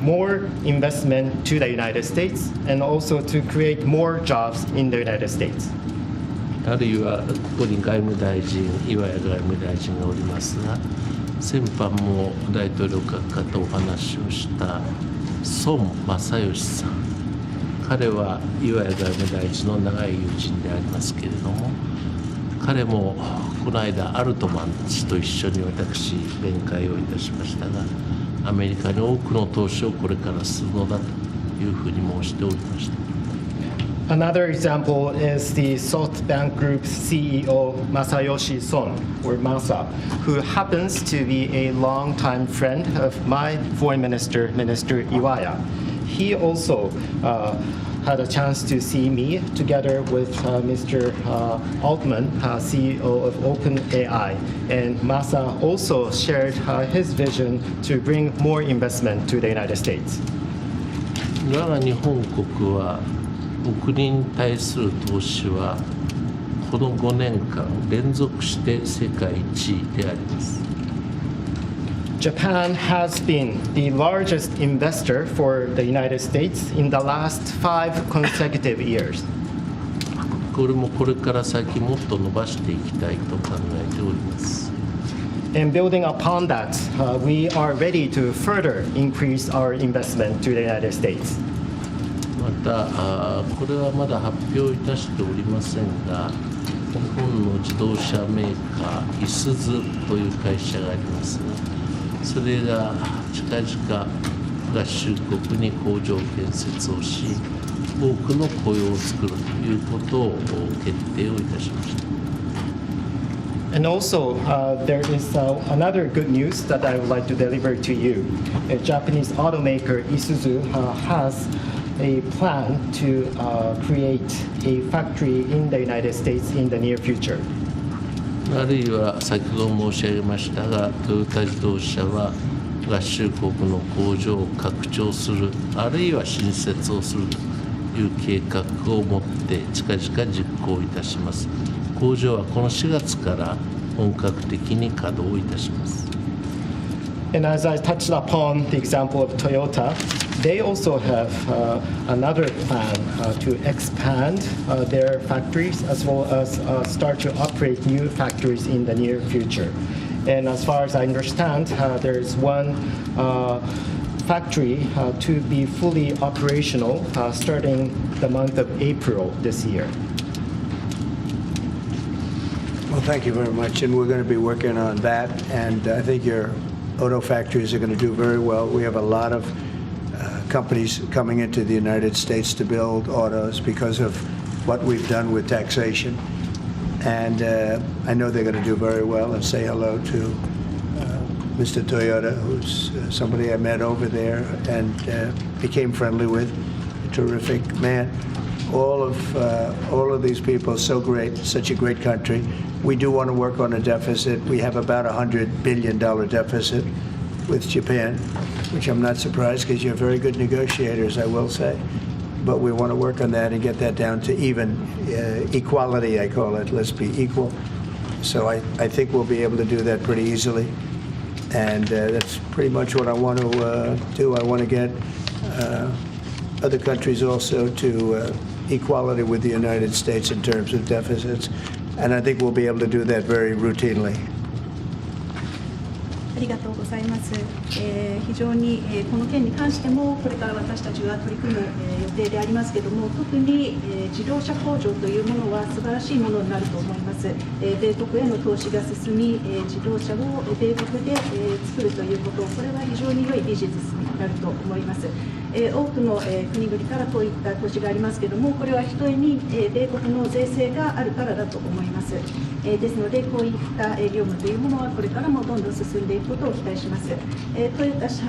more investment to the United States and also to create more jobs in the United States. あるいはここに外務大臣、岩谷外務大臣がおりますが、先般も大統領閣下とお話をした孫正義さん、彼は岩谷外務大臣の長い友人でありますけれども、彼もこの間アルトマン氏と一緒に私面会をいたしましたが、アメリカに多くの投資をこれからするのだというふうに申しておりました。Another example is the SoftBank Group's CEO Masayoshi Son, or Masa, who happens to be a longtime friend of my foreign minister, Minister Iwaya. He also had a chance to see me together with Mr. Altman, CEO of OpenAI. And Masa also shared his vision to bring more investment to the United States. 我が日本国は国に対する投資はこの5年間連続して世界一位であります。Japan has been the largest investor for the United States in the last 5 consecutive years. これもこれから先もっと伸ばしていきたいと考えております。And building upon that, we are ready to further increase our investment to the United States. またこれはまだ発表いたしておりませんが、日本の自動車メーカーいすゞという会社がありますが、それが近々合衆国に工場建設をし、多くの雇用を作るということを決定をいたしました。And also, there is another good news that I would like to deliver to you. A Japanese automaker Isuzu has a plan to create a factory in the United States in the near future. あるいは先ほど申し上げましたが、トヨタ自動車は合衆国の工場を拡張する、あるいは新設をするという計画を持って近々実行いたします。工場はこの4月から本格的に稼働いたします。And as I touched upon the example of Toyota, they also have another plan to expand their factories as well as start to operate new factories in the near future. And as far as I understand, there is one factory to be fully operational starting the month of April this year. Well, thank you very much, and we're going to be working on that, and I think your auto factories are going to do very well. We have a lot of companies coming into the United States to build autos because of what we've done with taxation, and I know they're going to do very well. And say hello to Mr. Toyota, who's somebody I met over there and became friendly with, a terrific man. All of these people are so great, such a great country. We do want to work on a deficit. We have about $100 billion deficit with Japan, which I'm not surprised because you're very good negotiators, I will say. But we want to work on that and get that down to even equality, I call it. Let's be equal. So I think we'll be able to do that pretty easily. And that's pretty much what I want to do. I want to get other countries also to equality with the United States in terms of deficits. And I think we'll be able to do that very routinely. ありがとうございます。非常に、この件に関してもこれから私たちが取り組む、予定でありますけれども、特に、自動車工場というものは素晴らしいものになると思います。米国への投資が進み、自動車を米国で、作るということ、これは非常に良いビジネスになると思います。多くの、国々からこういった投資がありますけれども、これはひとえに、米国の税制があるからだと思います。ですので、こういった業務というものはこれからもどんどん進んでいくことを期待します。トヨタ氏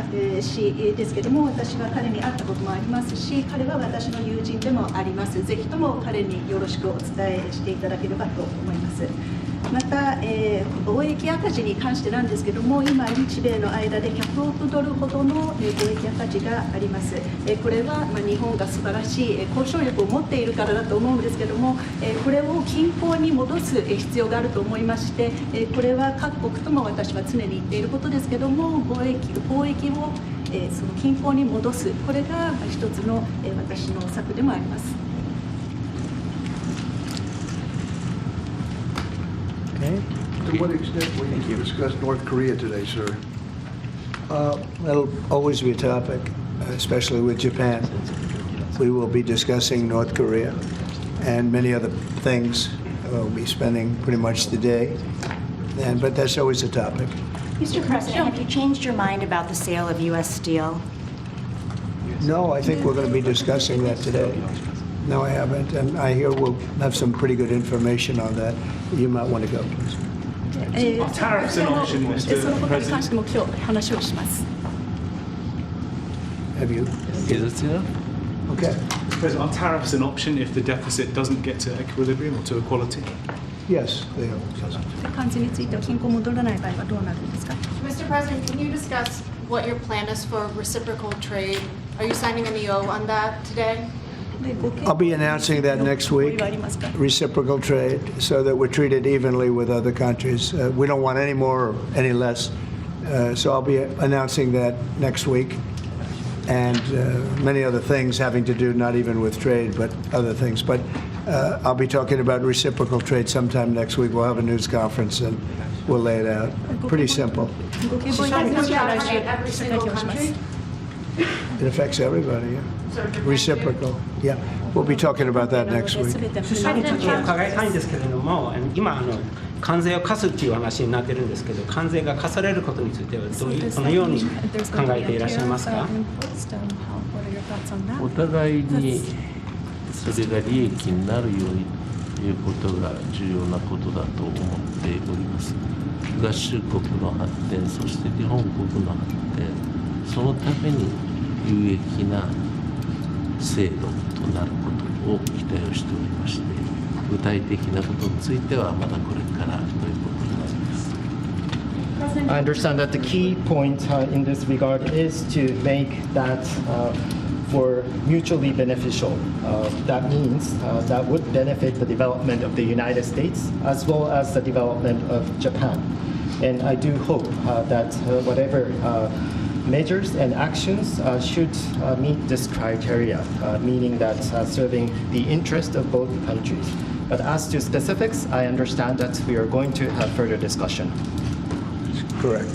ですけれども、私は彼に会ったこともありますし、彼は私の友人でもあります。ぜひとも彼によろしくお伝えしていただければと思います。また、貿易赤字に関してなんですけれども、今、日米の間で100億ドルほどの貿易赤字があります。これは日本が素晴らしい交渉力を持っているからだと思うんですけれども、これを均衡に戻す必要があると思いまして、これは各国とも私は常に言っていることですけれども、貿易をその均衡に戻す、これが一つの私の策でもあります。Okay. To what extent will you discuss North Korea today, sir? That'll always be a topic, especially with Japan. We will be discussing North Korea and many other things. We'll be spending pretty much the day, but that's always a topic. Mr. President, have you changed your mind about the sale of U.S. steel? No, I think we're going to be discussing that today. No, I haven't, and I hear we'll have some pretty good information on that. You might want to go, please. そのことに関しても今日話をします。 Have you? Is it enough? Okay. President, are tariffs an option if the deficit doesn't get to equilibrium or to equality? Yes, they are. 関税については均衡戻らない場合はどうなるんですか。 Mr. President, can you discuss what your plan is for reciprocal trade? Are you signing an EO on that today? I'll be announcing that next week, reciprocal trade, so that we're treated evenly with other countries. We don't want any more or any less. So I'll be announcing that next week. And many other things having to do not even with trade, but other things. But I'll be talking about reciprocal trade sometime next week. We'll have a news conference and we'll lay it out. Pretty simple. ご希望に関しては来週 Every 記者 single 会見をします country? It affects everybody, yeah. Reciprocal, yeah. We'll be talking about that next week. 全ての主催にちょっと伺いたいんですけれども、今関税を課すっていう話になってるんですけど、関税が課されることについてはどのように考えていらっしゃいますか。お互いにそれが利益になるようにということが重要なことだと思っております。合衆国の発展、そして日本国の発展、そのために有益な制度となることを期待をしておりまして、具体的なことについてはまだこれからということになります。I understand that the key point in this regard is to make that for mutually beneficial. That means that would benefit the development of the United States as well as the development of Japan. And I do hope that whatever measures and actions should meet this criteria, meaning that serving the interest of both countries. But as to specifics, I understand that we are going to have further discussion. Correct.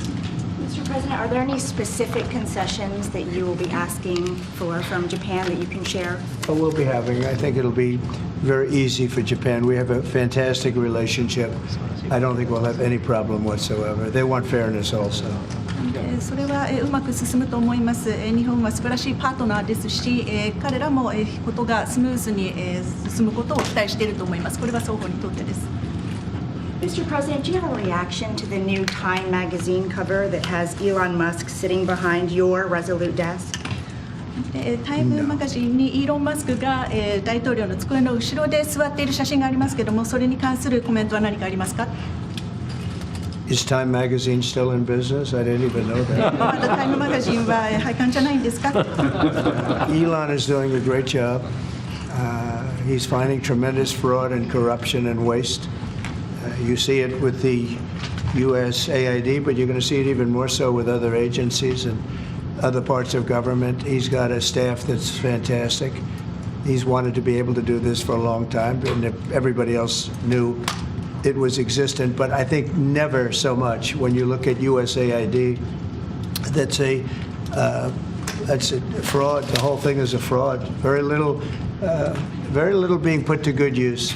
Mr. President, are there any specific concessions that you will be asking for from Japan that you can share? But we'll be having, I think it'll be very easy for Japan. We have a fantastic relationship. I don't think we'll have any problem whatsoever. They want fairness also. それはうまく進むと思います。日本は素晴らしいパートナーですし、彼らもことがスムーズに進むことを期待していると思います。これは双方にとってです。Mr. President, do you have a reaction to the new Time magazine cover that has Elon Musk sitting behind your Resolute desk? タイムマガジンにイーロン・マスクが大統領の机の後ろで座っている写真がありますけれども、それに関するコメントは何かありますか。Is Time magazine still in business? I didn't even know that. まだタイムマガジンは廃刊じゃないんですか。Elon is doing a great job. He's finding tremendous fraud and corruption and waste. You see it with the USAID, but you're going to see it even more so with other agencies and other parts of government. He's got a staff that's fantastic. He's wanted to be able to do this for a long time, and everybody else knew it was existent, but I think never so much when you look at USAID. That's a fraud. The whole thing is a fraud. Very little being put to good use.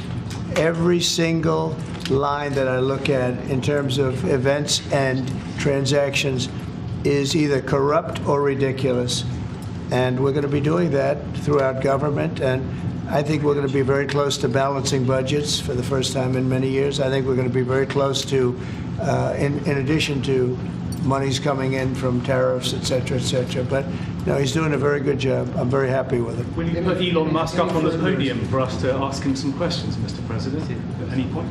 Every single line that I look at in terms of events and transactions is either corrupt or ridiculous. And we're going to be doing that throughout government. And I think we're going to be very close to balancing budgets for the first time in many years. I think we're going to be very close to, in addition to monies coming in from tariffs, et cetera, et cetera. But no, he's doing a very good job. I'm very happy with it. Will you put Elon Musk up on the podium for us to ask him some questions, Mr. President, at any point?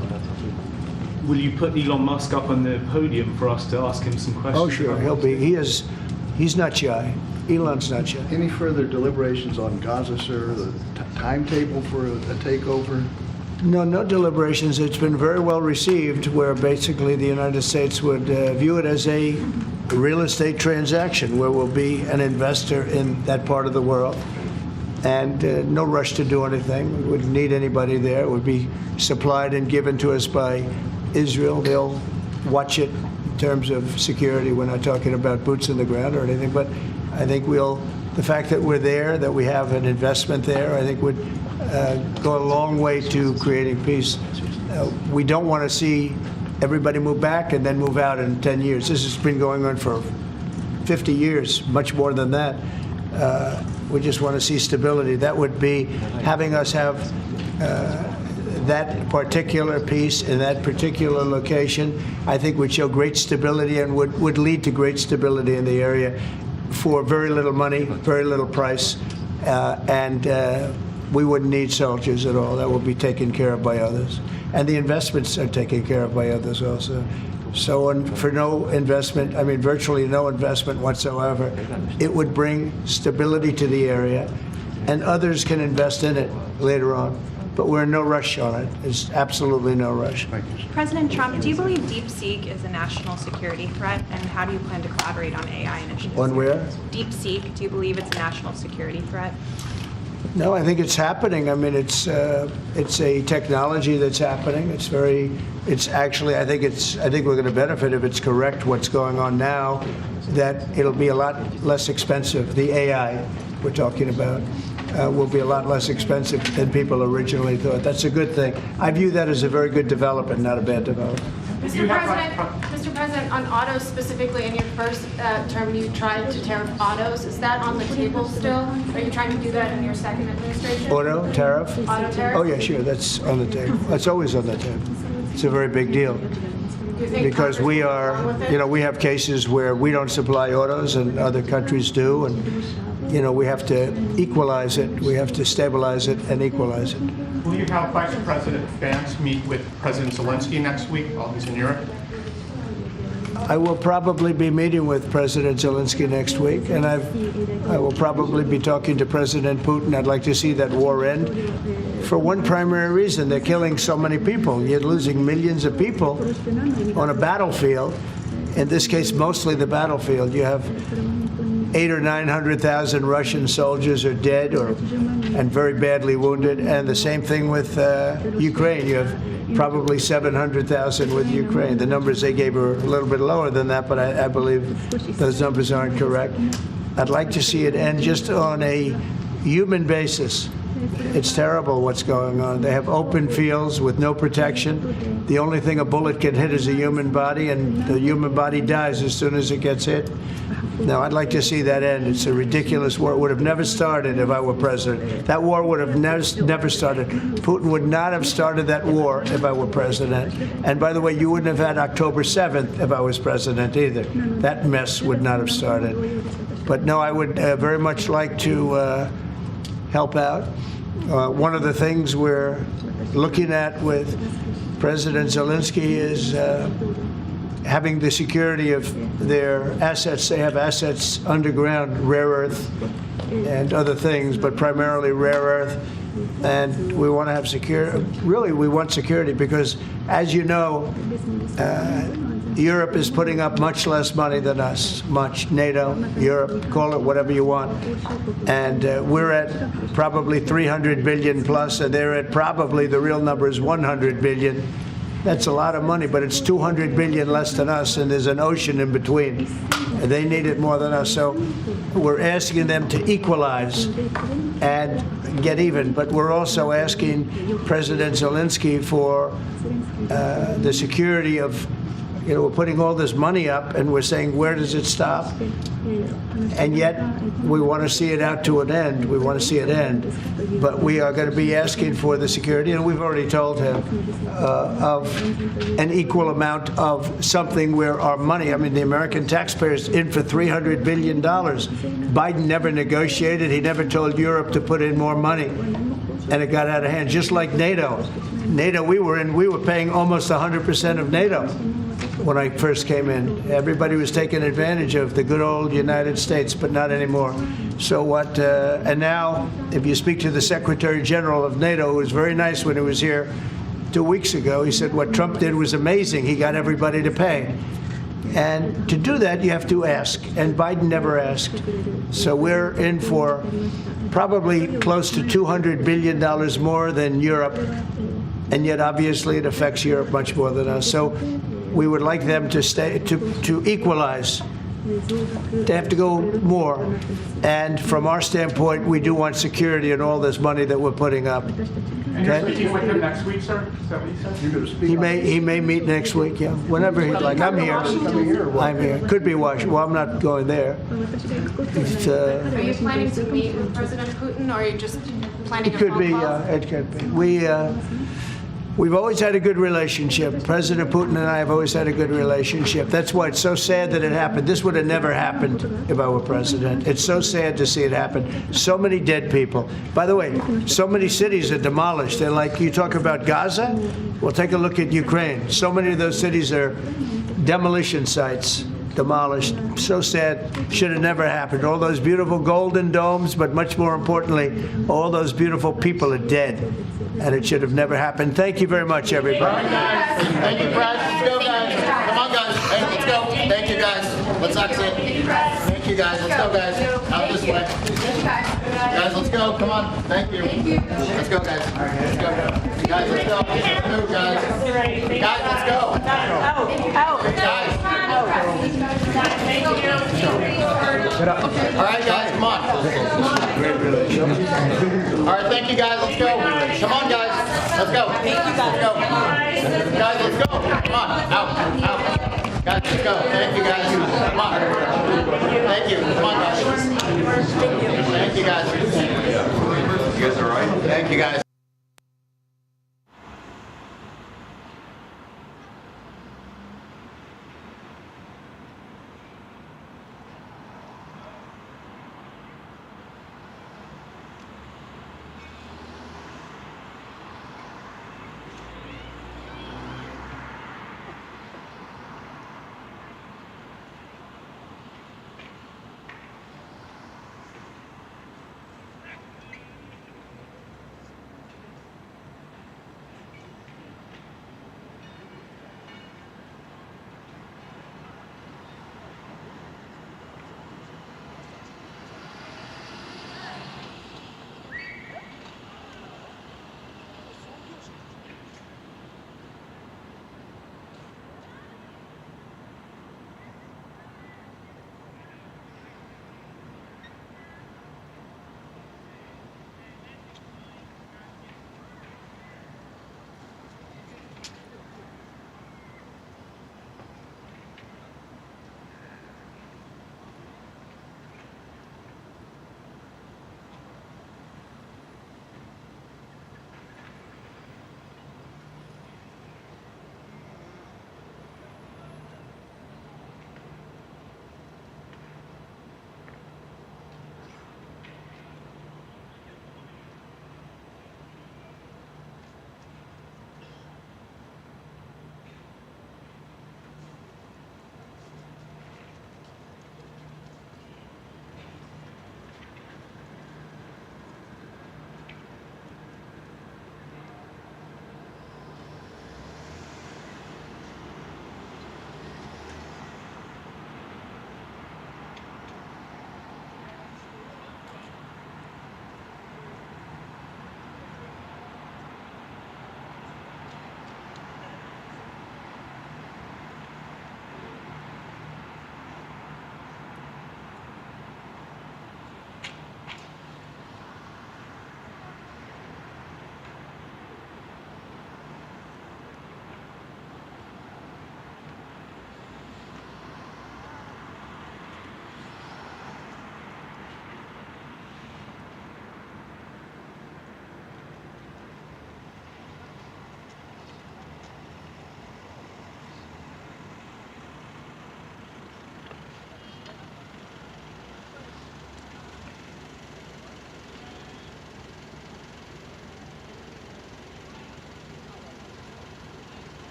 Will you put Elon Musk up on the podium for us to ask him some questions? Oh, sure. He'll be. He's not shy. Elon's not shy. Any further deliberations on Gaza, sir? The timetable for a takeover? No deliberations. It's been very well received, where basically the United States would view it as a real estate transaction where we'll be an investor in that part of the world. And no rush to do anything. We wouldn't need anybody there. It would be supplied and given to us by Israel. They'll watch it in terms of security. We're not talking about boots in the ground or anything, but I think the fact that we're there, that we have an investment there, I think would go a long way to creating peace. We don't want to see everybody move back and then move out in 10 years. This has been going on for 50 years, much more than that. We just want to see stability. That would be having us have that particular piece in that particular location, I think would show great stability and would lead to great stability in the area for very little money, very little price, and we wouldn't need soldiers at all. That will be taken care of by others. And the investments are taken care of by others also. So for no investment, I mean virtually no investment whatsoever, it would bring stability to the area, and others can invest in it later on. But we're in no rush on it. There's absolutely no rush. President Trump, do you believe DeepSeek is a national security threat, and how do you plan to collaborate on AI initiatives? On where? DeepSeak, do you believe it's a national security threat? No, I think it's happening. I mean, it's a technology that's happening. It's actually, I think we're going to benefit if it's correct what's going on now, that it'll be a lot less expensive. The AI we're talking about will be a lot less expensive than people originally thought. That's a good thing. I view that as a very good development, not a bad development. Mr. President, on autos specifically, in your first term, you tried to tariff autos. Is that on the table still? Are you trying to do that in your second administration? Auto tariff? Auto tariff? Oh, yeah, sure. That's on the table. That's always on the table. It's a very big deal. Because we have cases where we don't supply autos and other countries do, and we have to equalize it. We have to stabilize it and equalize it. Will you have Vice President Vance meet with President Zelensky next week while he's in Europe? I will probably be meeting with President Zelensky next week, and I will probably be talking to President Putin. I'd like to see that war end for one primary reason. They're killing so many people. You're losing millions of people on a battlefield. In this case, mostly the battlefield. You have 800,000 or 900,000 Russian soldiers are dead and very badly wounded, and the same thing with Ukraine. You have probably 700,000 with Ukraine. The numbers they gave are a little bit lower than that, but I believe those numbers aren't correct. I'd like to see it end just on a human basis. It's terrible what's going on. They have open fields with no protection. The only thing a bullet can hit is a human body, and the human body dies as soon as it gets hit. Now, I'd like to see that end. It's a ridiculous war. It would have never started if I were president. That war would have never started. Putin would not have started that war if I were president. And by the way, you wouldn't have had October 7th if I was president either. That mess would not have started. But no, I would very much like to help out. One of the things we're looking at with President Zelensky is having the security of their assets. They have assets underground, rare earth and other things, but primarily rare earth. And we want to have security. Really, we want security because, as you know, Europe is putting up much less money than us. NATO, Europe, call it whatever you want. And we're at probably 300 billion plus, and they're at probably, the real number is 100 billion. That's a lot of money, but it's 200 billion less than us, and there's an ocean in between. And they need it more than us. So we're asking them to equalize and get even. But we're also asking President Zelensky for the security of, we're putting all this money up, and we're saying, where does it stop? And yet, we want to see it out to an end. We want to see it end. But we are going to be asking for the security, and we've already told him, of an equal amount of something where our money, I mean, the American taxpayers in for $300 billion. Biden never negotiated. He never told Europe to put in more money. And it got out of hand, just like NATO. NATO, we were paying almost 100% of NATO. When I first came in, everybody was taking advantage of the good old United States, but not anymore. So what, and now, if you speak to the Secretary General of NATO, who was very nice when he was here 2 weeks ago, he said what Trump did was amazing. He got everybody to pay. And to do that, you have to ask, and Biden never asked. So we're in for probably close to $200 billion more than Europe, and yet obviously it affects Europe much more than us. So we would like them to stay, to equalize. They have to go more. And from our standpoint, we do want security and all this money that we're putting up. And you're speaking with him next week, sir? Is that what you said? You're going to speak. He may meet next week, yeah. Whenever he'd like. I'm here. I'm here. Could be Washington. Well, I'm not going there. Are you planning to meet with President Putin, or are you just planning It a could phone be. call? It could be. We've always had a good relationship. President Putin and I have always had a good relationship. That's why it's so sad that it happened. This would have never happened if I were president. It's so sad to see it happen. So many dead people. By the way, so many cities are demolished. They're like, you talk about Gaza? Well, take a look at Ukraine. So many of those cities are demolition sites. Demolished. So sad. Should have never happened. All those beautiful golden domes, but much more importantly, all those beautiful people are dead. And it should have never happened. Thank you very much, everybody. Thank you, Brad. Let's go, guys. Come on, guys. Hey, let's go. Thank you, guys. Let's exit. Thank you, guys. Let's go, guys. Out this way. Guys, let's go. Come on. Thank you. Let's go, guys. Let's go. Guys, let's go. Let's move, guys. Guys, let's go. Guys. All right, guys, come on. All right, thank you, guys. Let's go. Come on, guys. Let's go. Let's go. Guys, let's go. Come on. Out. Guys, let's go. Thank you, guys. Come on. Thank you. Come on, guys. Thank you, guys. You guys all right? Thank you, guys.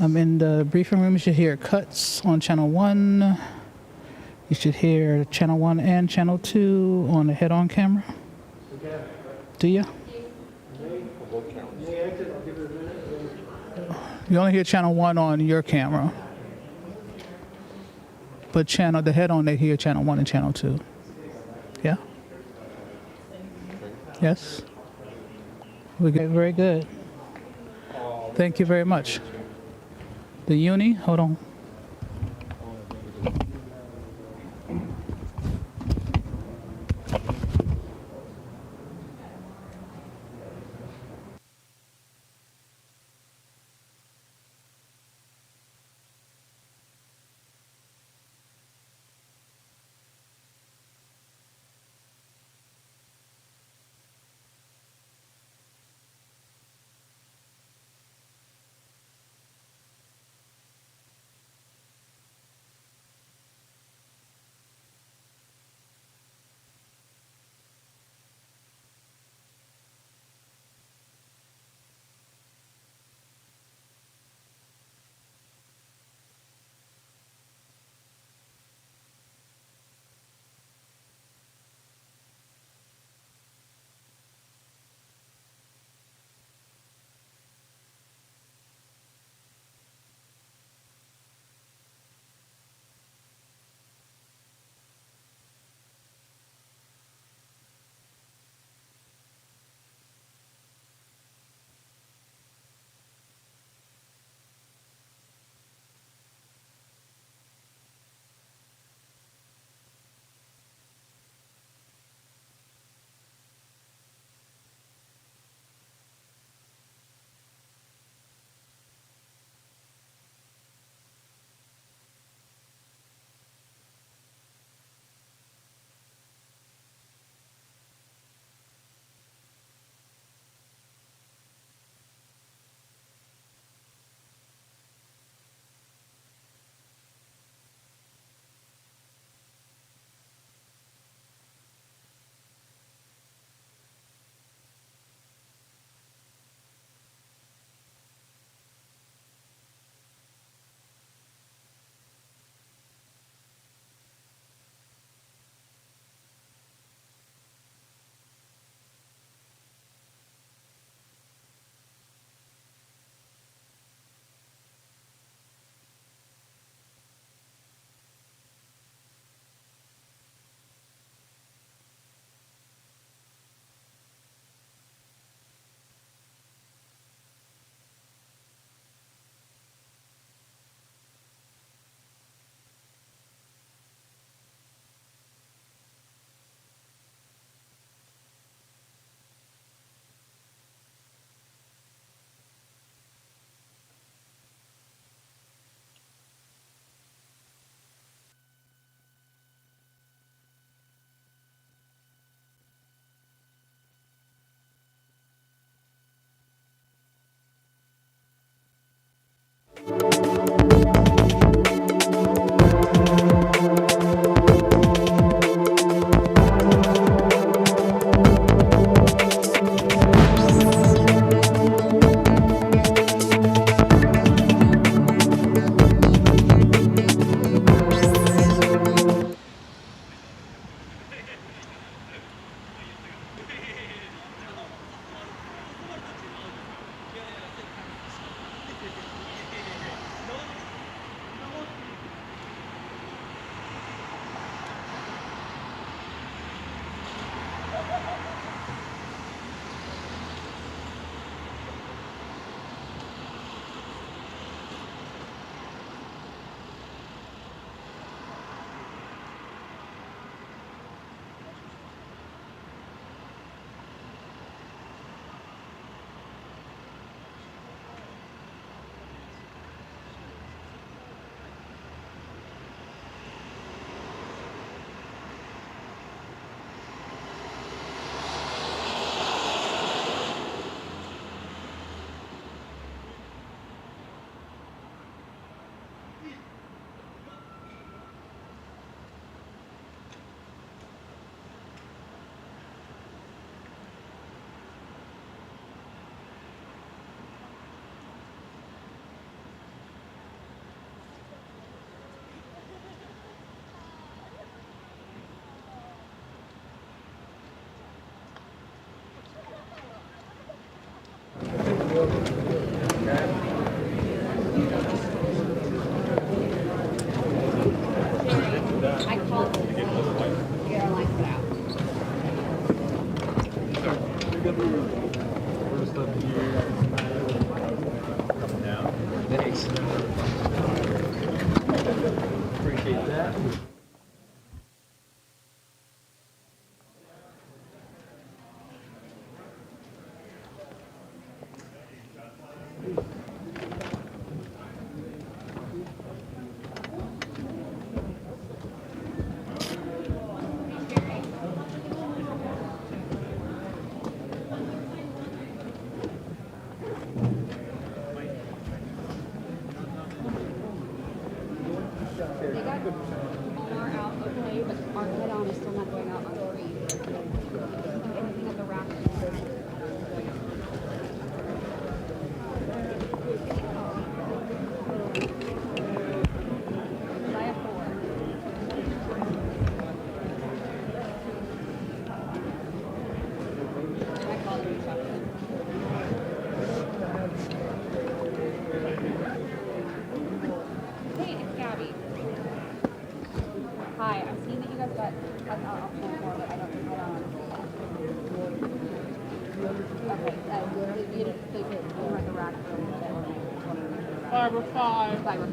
In the briefing room. You should hear cuts on channel 1. You should hear channel 1 and channel 2 on the head-on camera. Do you? You only hear channel 1 on your camera. But the head-on, they hear channel 1 and channel 2. Yeah? Yes? We get very good. Thank you very much. The uni, hold on.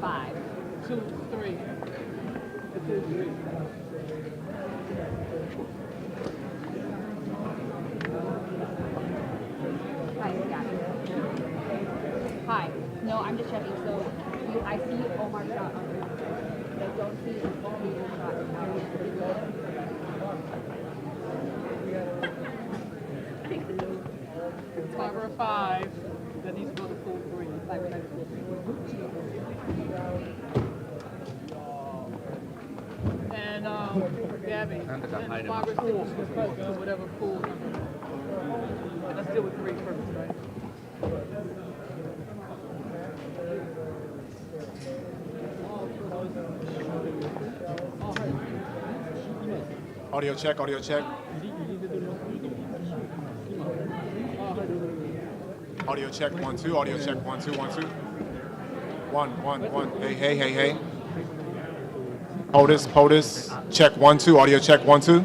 5, 2, 3. Hi. No, I'm just checking. So I see Omar shot on your but I don't see your shot. 5 or 5. That needs to go to full 3. 5 or 5. And Gabby, Margaret pool, so whatever pool number. And that's still with 3 first, right? Audio check, audio check. Audio check, 1, 2, audio check, 1, 2, 1, 2. 1, 1, 1. Hey. POTUS, check 1, 2, audio check 1, 2.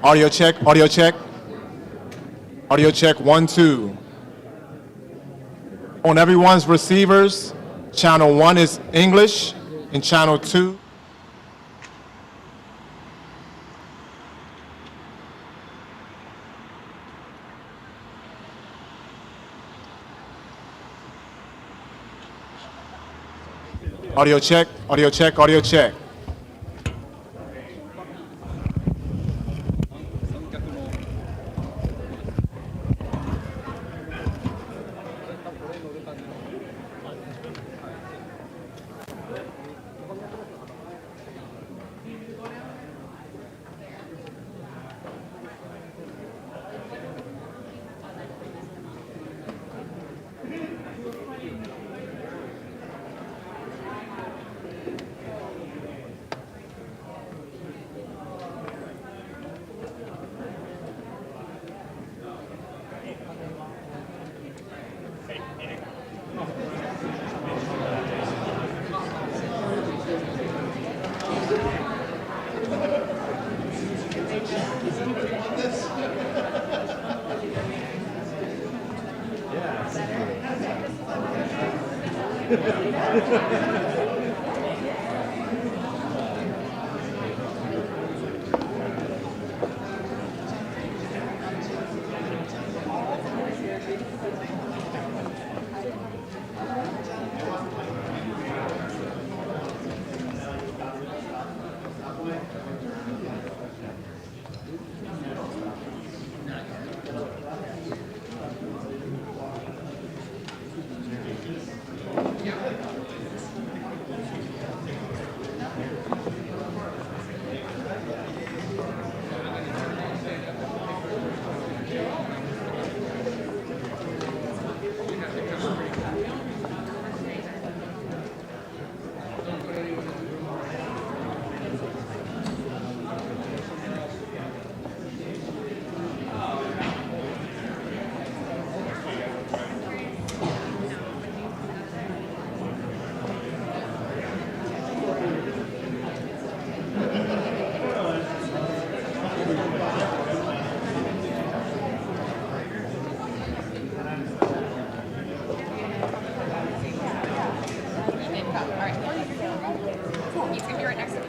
Audio check, audio check. Audio check 1, 2. On everyone's receivers, channel 1 is English, and channel 2. Audio check, audio check, audio check. All right. Cool. He's gonna be right next to me.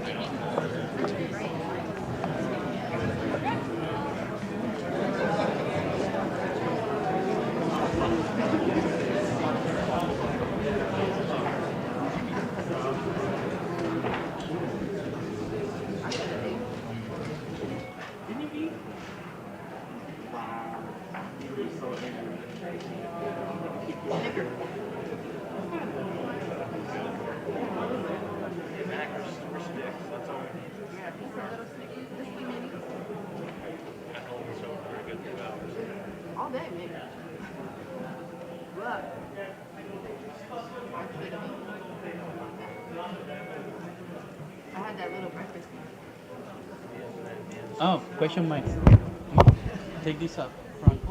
All day, maybe. Look. I had that little breakfast. Oh, question mark. Take this up front.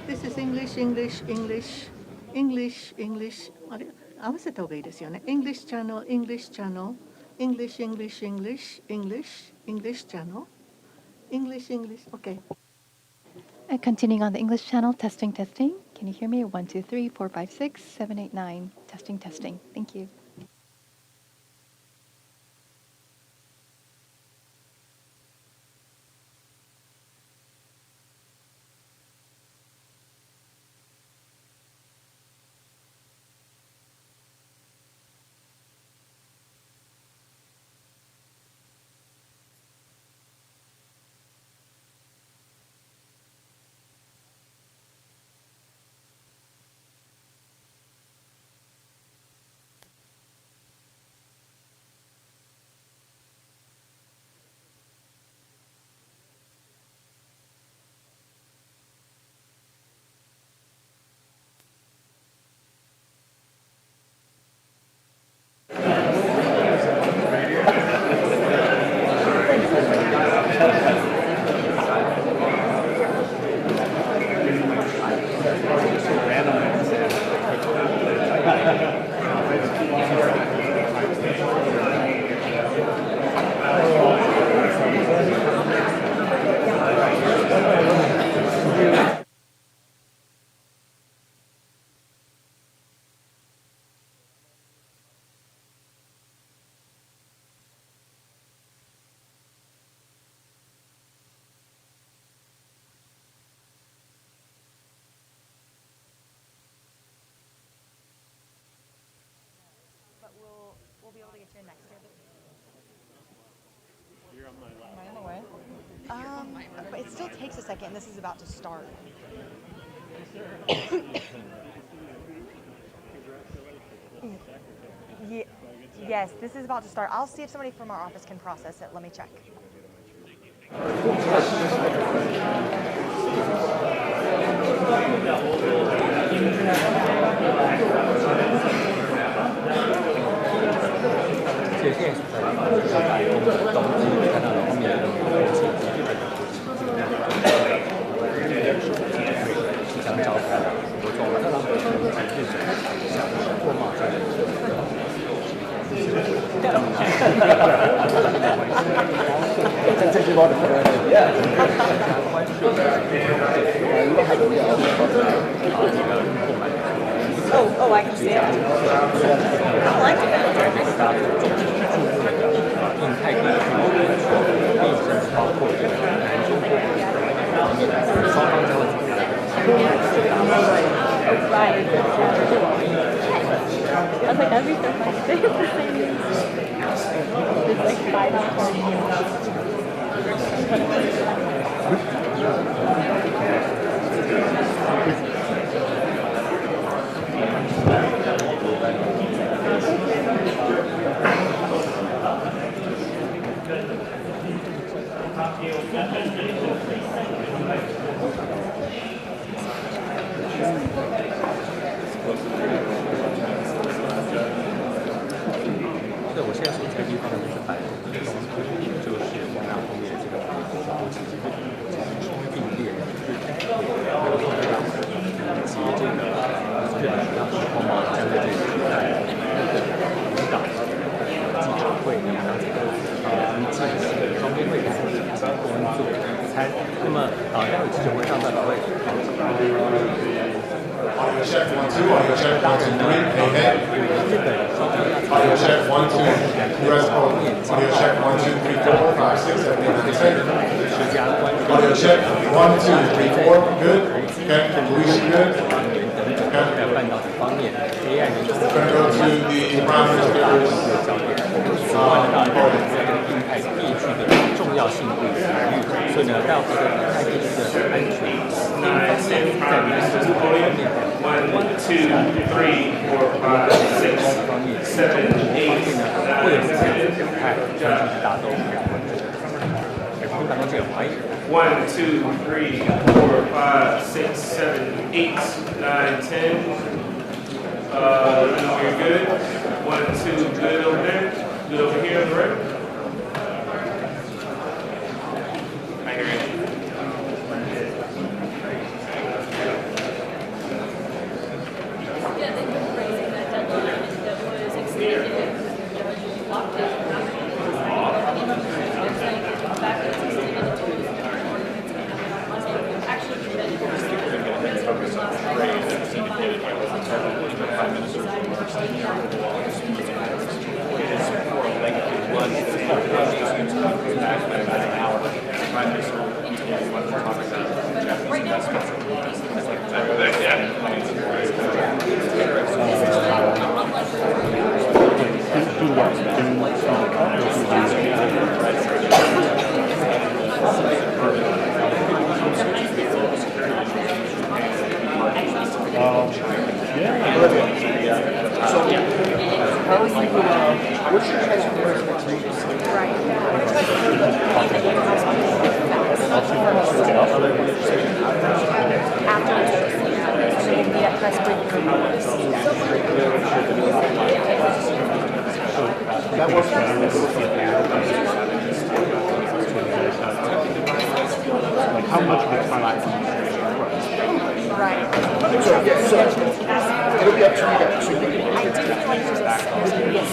This is English, English, English, English, English. あれ合わせた方がいいですよね。English channel, English channel, English, English, English, English, English channel, English, English. Okay. Continuing on the English channel, testing, testing. Can you hear me? 1, 2, 3, 4, 5, 6, 7, 8, 9. Testing, testing. Thank you. We'll be able to get you in next year. You're on my lap. Am I in the way? But it still takes a second. This is about to start. Yes, this is about to start. I'll see if somebody from our office can process it. Let me check. Oh, I can see it. I like it. 印太地区，并甚至包括这个南中国方面来说，双方将会怎么样？ Right. I was like, every step I say is the same. It's like 5 hours. 对，我现在所在地方呢，就是摆的这种，就是往南后面这个几个并列，就是然后这样以及这个日本当时候嘛，将在这个领导记者会，那么这个进行双边会谈工作餐。那么待会记者会上呢，会。 Audio check 1 2, audio check 1 2 3, hey hey. Audio check 1 2, Reciprocal. Audio check 1 2 3 4 5 6 7 8 9 10. Audio check 1 2 3 4, good. Okay, Luis, good. Okay. We're gonna go to the Prime Minister's podium. 重要性不遗余，所以呢，要获得印太地区的安全，在民主方面的关系方面，中国方面呢，会有什么样的表态？相信是大家都非常关注的。空大家这个怀疑。 1 2 3 4 5 6 7 8 9 10. You're good. 1 2, good over there. Good over here on the right. I hear you. Yeah, they've been raising that deadline that was extended. Judge blocked it. They're saying that back it's extended until the ordinance can happen on Monday. Actually, prevented last That works better. Like how much of it Right. So it'll be up to you guys. I do feel like there's a yes.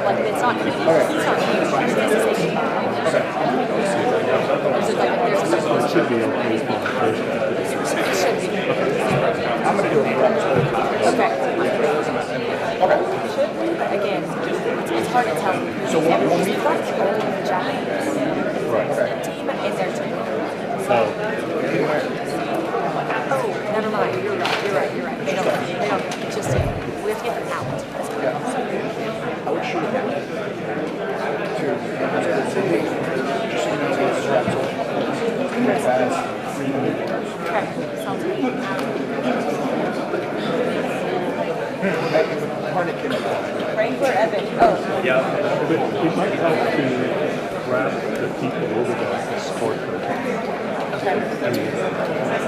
Like it's not huge. It's not huge. It's the same thing. It should be okay. It should be. I'm going to do it. Okay. Okay. Should be, but again, it's hard to tell. So when we got the old Japanese team in their training. Oh, never mind. You're right. They don't. It's just we have to get them out. I would shoot it Okay, sounds good. Praying for Evan. Oh. Yeah. But it might help to grab the people over there to support her. Okay. I mean,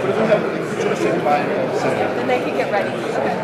but if we have just say goodbye and say Then they can get ready. Okay.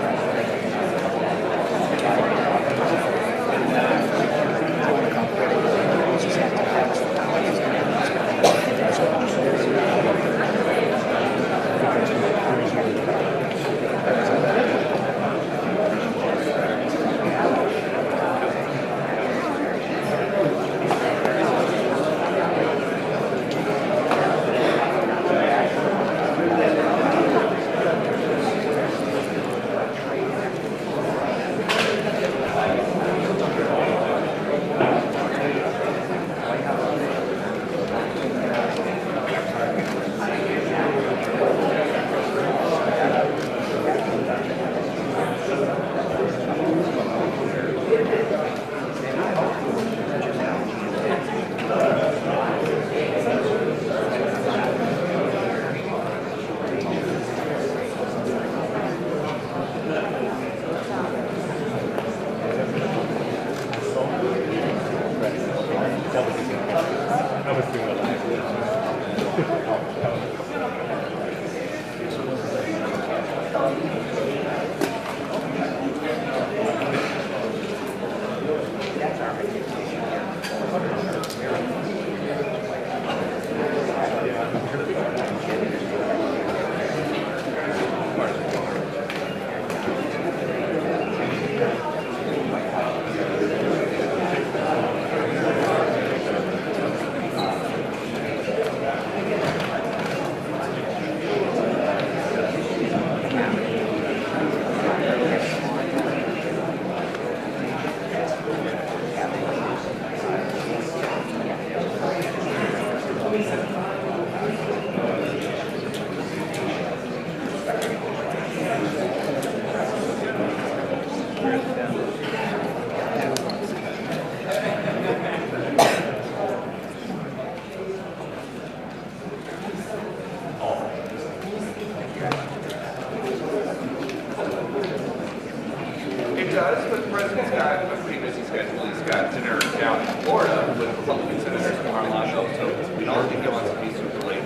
got dinner down in Florida with Republican senators from Mar-a-Lago, so we don't think he wants to be super late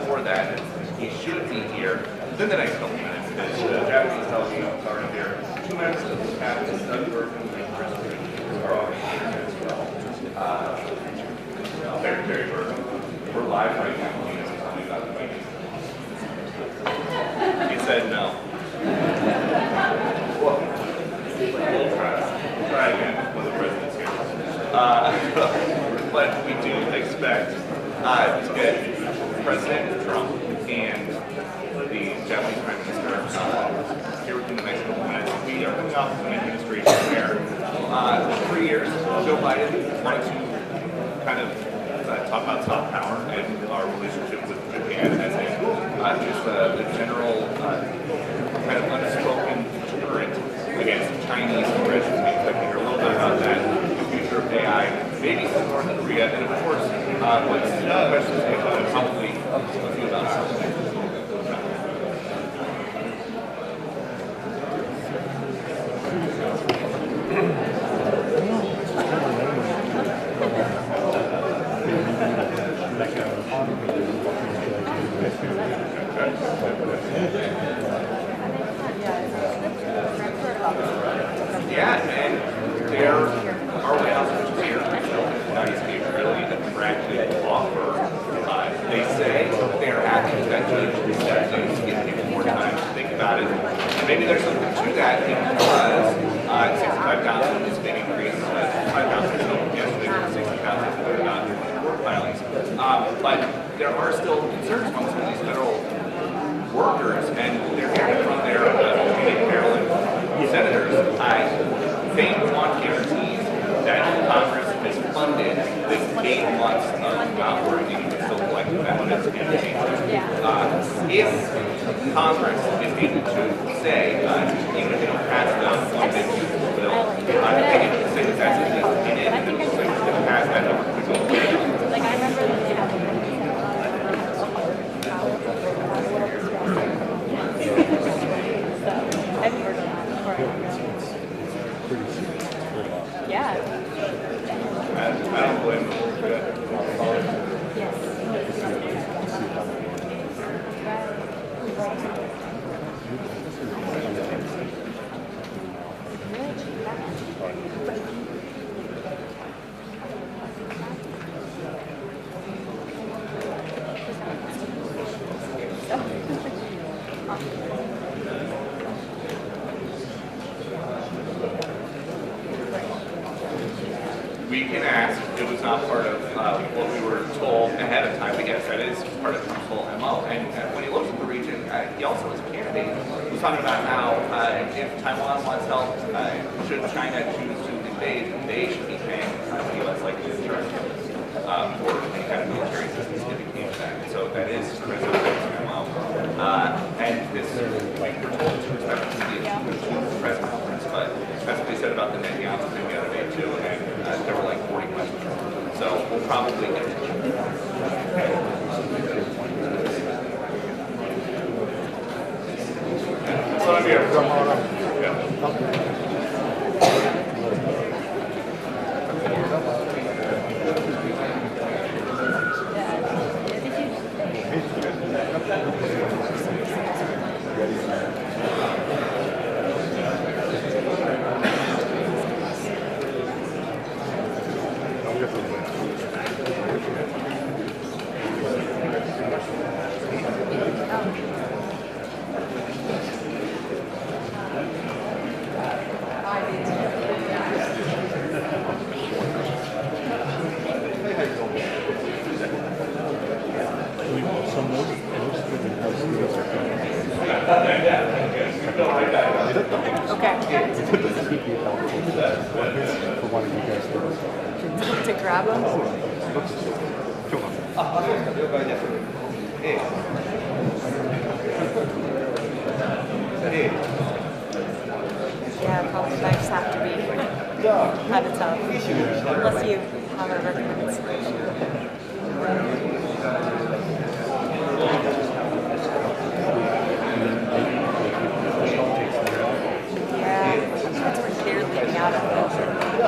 for that. He should be here within the next couple minutes. Because the Japanese television is already here. 2 members of the cabinet, Doug Burton and Chris Christie, are already here as well. Secretary Burton, we're live right now. He said no. Well, we'll try again when the president's here. But we do expect to get President Trump and the Japanese Prime Minister here within the next couple of minutes. We are coming off of an administration where 3 years Joe Biden wanted to kind of talk about soft power and our relationship with Japan as just a general kind of unspoken deterrent against Chinese aggression. We expect to hear a little bit about that, the future of AI, maybe some North Korea, and of course, what's questions probably a few about something. Yeah, and there are warehouse switches here. Now he's being really attractive offer. They say they're happy that judge accepted to give people more time to think about it. And maybe there's something to that because 65,000 is being increased. 5,000 yesterday, 60,000 court filings. But there are still concerns among some of these federal workers, and they're hearing from their Maryland senators. They want guarantees that Congress has funded this 8 months of not working with civil elected benefits and changes. If Congress is able to say, even if they don't pass the funded bill, they can say that that's in it, and they'll pass that over quickly. Like, I remember when they had yeah. I don't blame them. Yes. We can ask. It was not part of what we were told ahead of time. But yes, that is part of the whole MO. And when he looks at the region, he also, as a candidate, was talking about how if Taiwan wants help, should China choose to invade, they should be paying the U.S. like insurance for any kind of military assistance if it came to that. So that is President's MO. And this, like, we're told to expect to be a press conference, but that's what they said about the Netanyahu thing the other day too, and there were like 40 questions. So we'll probably get to it. So I'm here. To grab them? Yeah, probably knives have to be kind of tough, unless you have a recommended solution. Yeah, that's where they're leaning out of it.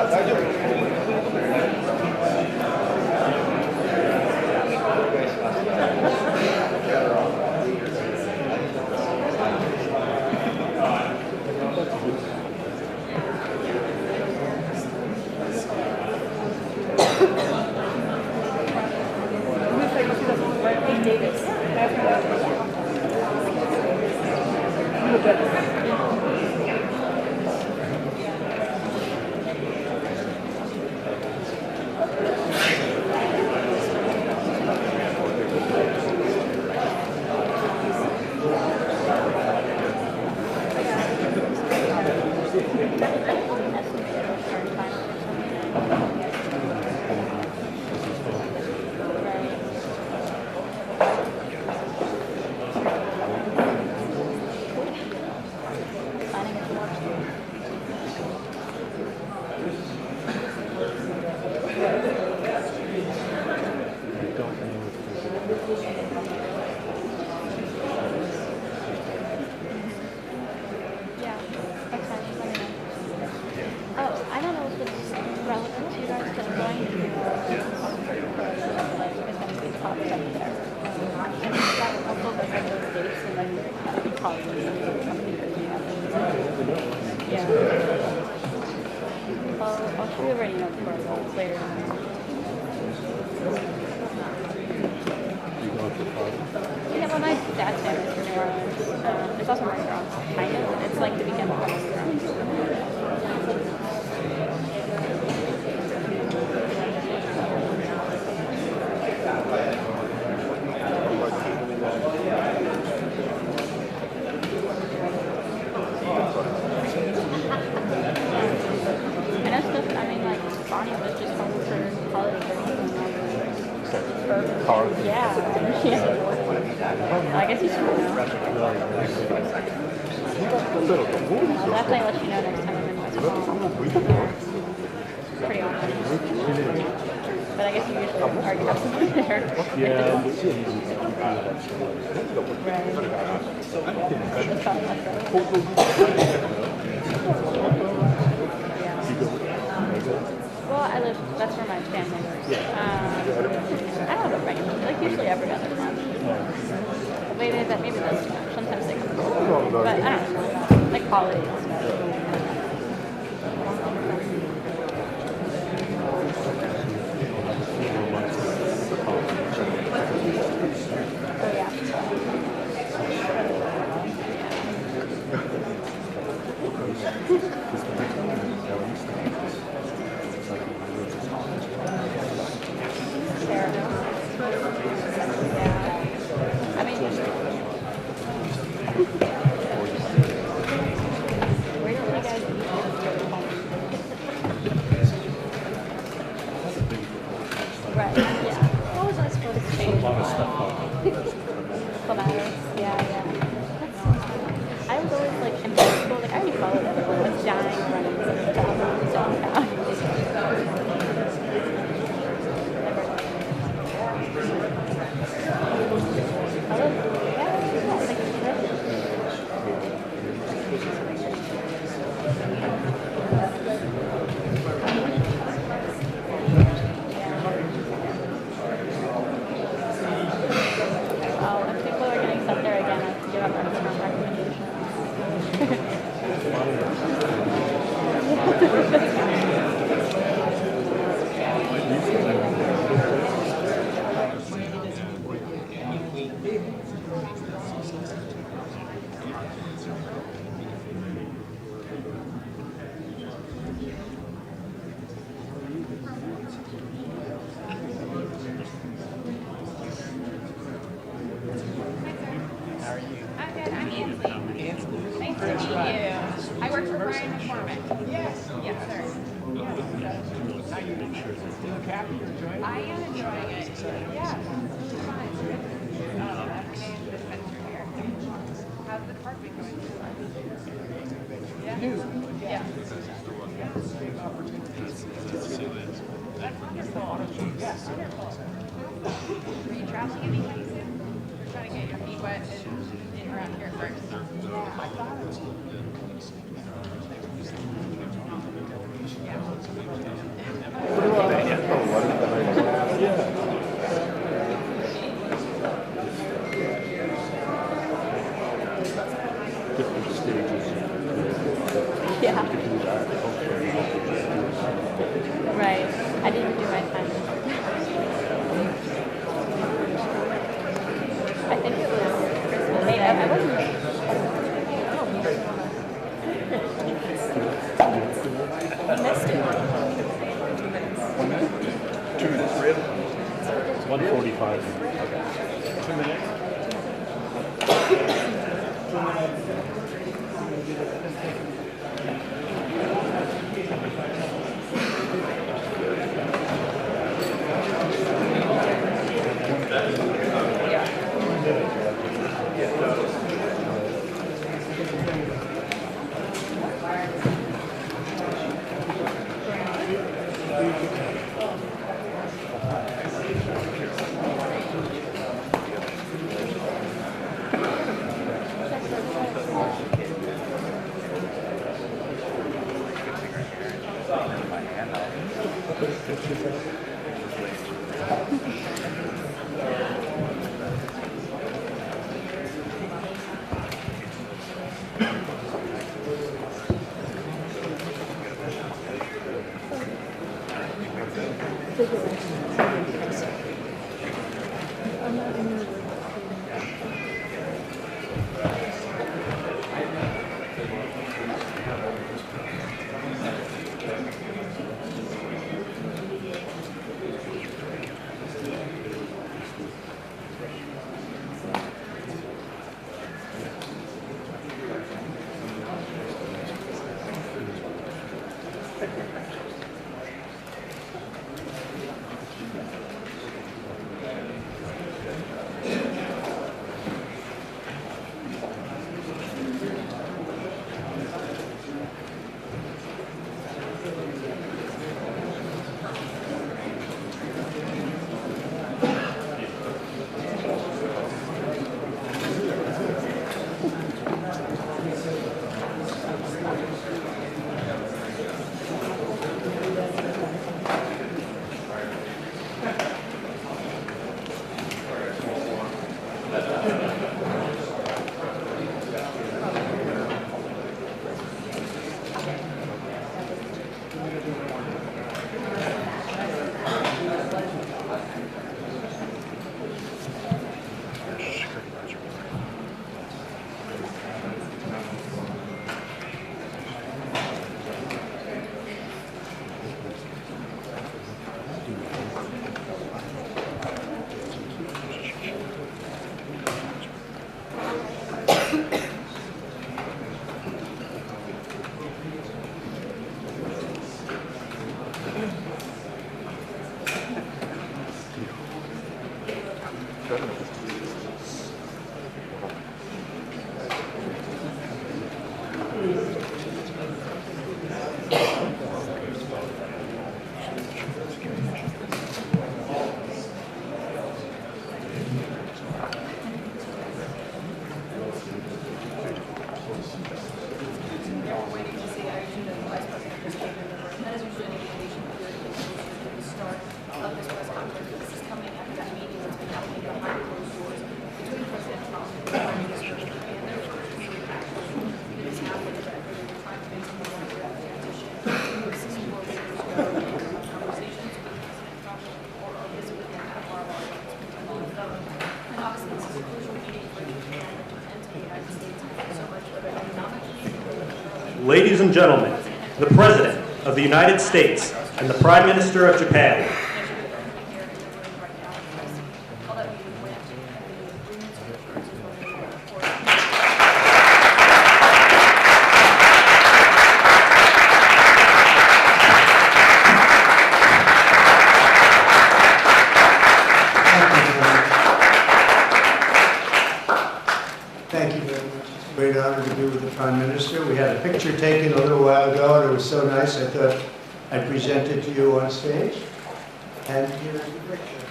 1:45. Okay. 2 minutes. Ladies and gentlemen, the President of the United States and the Prime Minister of Japan. Thank you very much. It's a great honor to be with the Prime Minister. We had a picture taken a little while ago, and it was so nice, I thought I'd present it to you on stage. And here's the picture.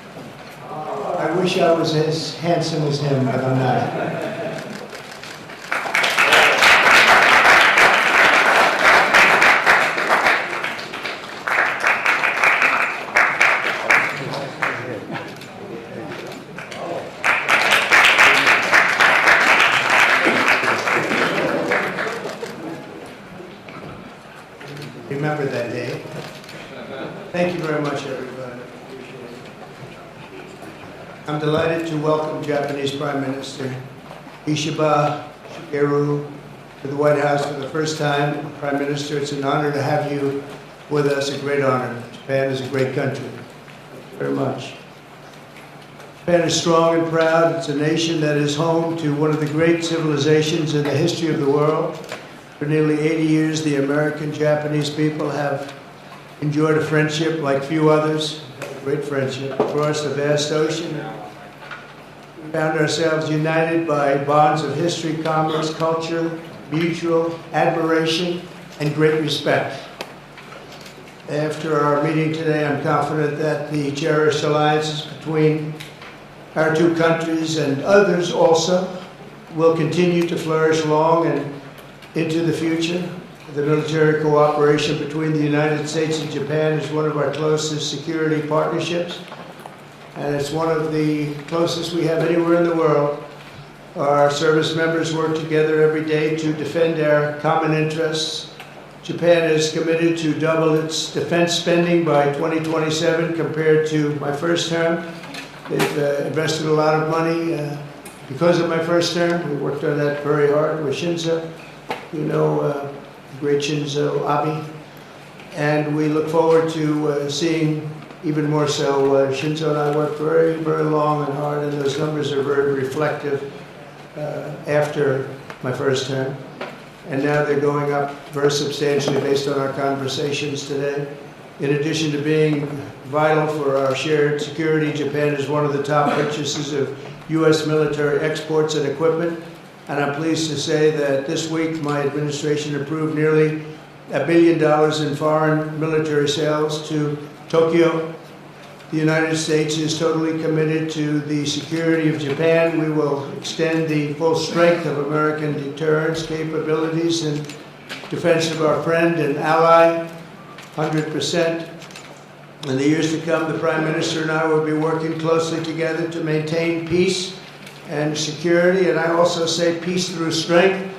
I wish I was as handsome as him, but I'm not. Remember that day. Thank you very much, everybody. I'm delighted to welcome Japanese Prime Minister Ishiba to the White House for the first time. Prime Minister, it's an honor to have you with us, a great honor. Japan is a great country. Thank you very much. Japan is strong and proud. It's a nation that is home to one of the great civilizations in the history of the world. For nearly 80 years, the American-Japanese people have enjoyed a friendship like few others, a great friendship, across the vast ocean. We found ourselves united by bonds of history, commerce, culture, mutual admiration, and great respect. After our meeting today, I'm confident that the cherished alliances between our two countries and others also will continue to flourish long and into the future. The military cooperation between the United States and Japan is one of our closest security partnerships, and it's one of the closest we have anywhere in the world. Our service members work together every day to defend our common interests. Japan is committed to double its defense spending by 2027 compared to my first term. They've invested a lot of money because of my first term. We worked on that very hard with Shinzo, the great Shinzo Abe. And we look forward to seeing even more so. Shinzo and I worked very, very long and hard, and those numbers are very reflective after my first term. And now they're going up very substantially based on our conversations today. In addition to being vital for our shared security, Japan is one of the top purchasers of U.S. military exports and equipment. And I'm pleased to say that this week my administration approved nearly $1 billion in foreign military sales to Tokyo. The United States is totally committed to the security of Japan. We will extend the full strength of American deterrence capabilities in defense of our friend and ally, 100%. In the years to come, the Prime Minister and I will be working closely together to maintain peace and security, and I also say peace through strength,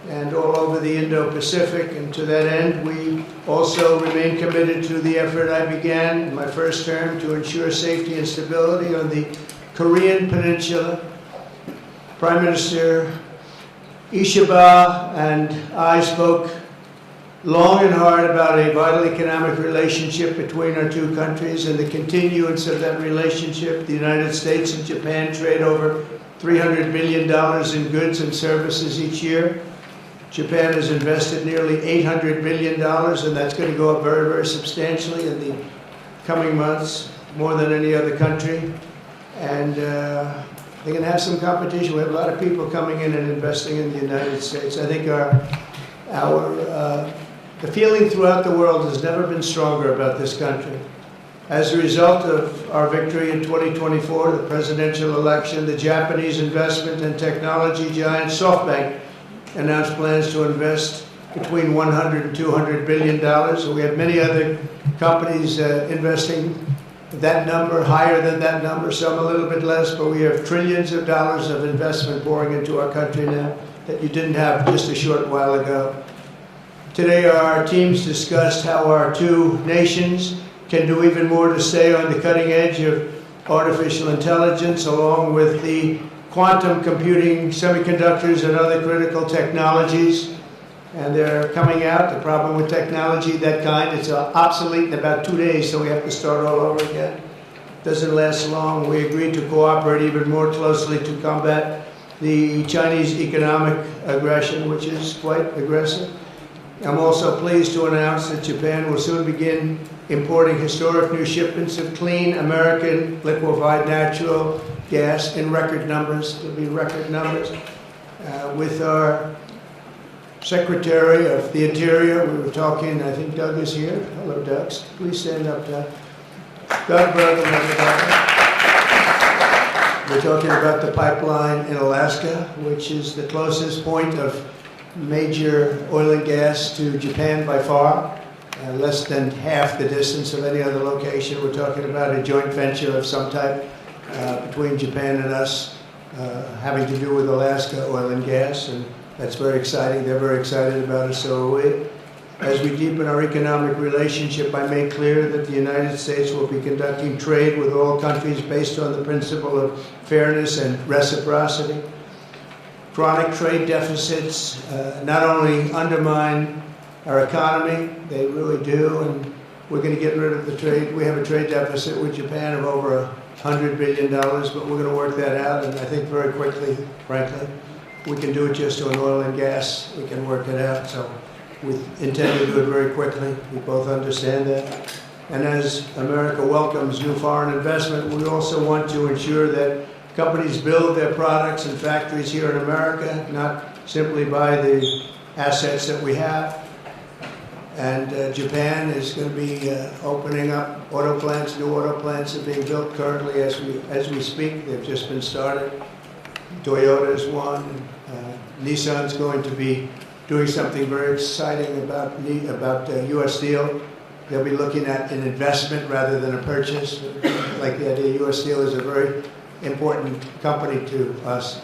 and all over the Indo-Pacific. And to that end, we also remain committed to the effort I began in my first term to ensure safety and stability on the Korean Peninsula. Prime Minister Ishiba and I spoke long and hard about a vital economic relationship between our two countries and the continuance of that relationship. The United States and Japan trade over $300 billion in goods and services each year. Japan has invested nearly $800 billion, and that's going to go up very, very substantially in the coming months, more than any other country. And they're going to have some competition. We have a lot of people coming in and investing in the United States. I think the feeling throughout the world has never been stronger about this country. As a result of our victory in 2024, the presidential election, the Japanese investment and technology giant SoftBank announced plans to invest between $100 and $200 billion. So we have many other companies investing that number, higher than that number, some a little bit less, but we have trillions of dollars of investment pouring into our country now that you didn't have just a short while ago. Today our teams discussed how our two nations can do even more to stay on the cutting edge of artificial intelligence, along with the quantum computing, semiconductors, and other critical technologies. And they're coming out. The problem with technology, that kind, it's obsolete in about 2 days, so we have to start all over again. Doesn't last long. We agreed to cooperate even more closely to combat the Chinese economic aggression, which is quite aggressive. I'm also pleased to announce that Japan will soon begin importing historic new shipments of clean American liquefied natural gas in record numbers. There'll be record numbers. With our Secretary of the Interior, we were talking, I think Doug is here. Hello, Doug. Please stand up, Doug. Doug Bergman, everybody. We're talking about the pipeline in Alaska, which is the closest point of major oil and gas to Japan by far. Less than half the distance of any other location. We're talking about a joint venture of some type between Japan and us, having to do with Alaska oil and gas, and that's very exciting. They're very excited about it, so are we. As we deepen our economic relationship, I make clear that the United States will be conducting trade with all countries based on the principle of fairness and reciprocity. Chronic trade deficits not only undermine our economy, they really do, and we're going to get rid of the trade. We have a trade deficit with Japan of over $100 billion, but we're going to work that out, and I think very quickly, frankly. We can do it just on oil and gas. We can work it out, so we intend to do it very quickly. We both understand that. And as America welcomes new foreign investment, we also want to ensure that companies build their products and factories here in America, not simply buy the assets that we have. And Japan is going to be opening up auto plants. New auto plants are being built currently as we speak. They've just been started. Toyota is one. Nissan's going to be doing something very exciting about U.S. Steel. They'll be looking at an investment rather than a purchase. Like the idea, U.S. Steel is a very important company to us.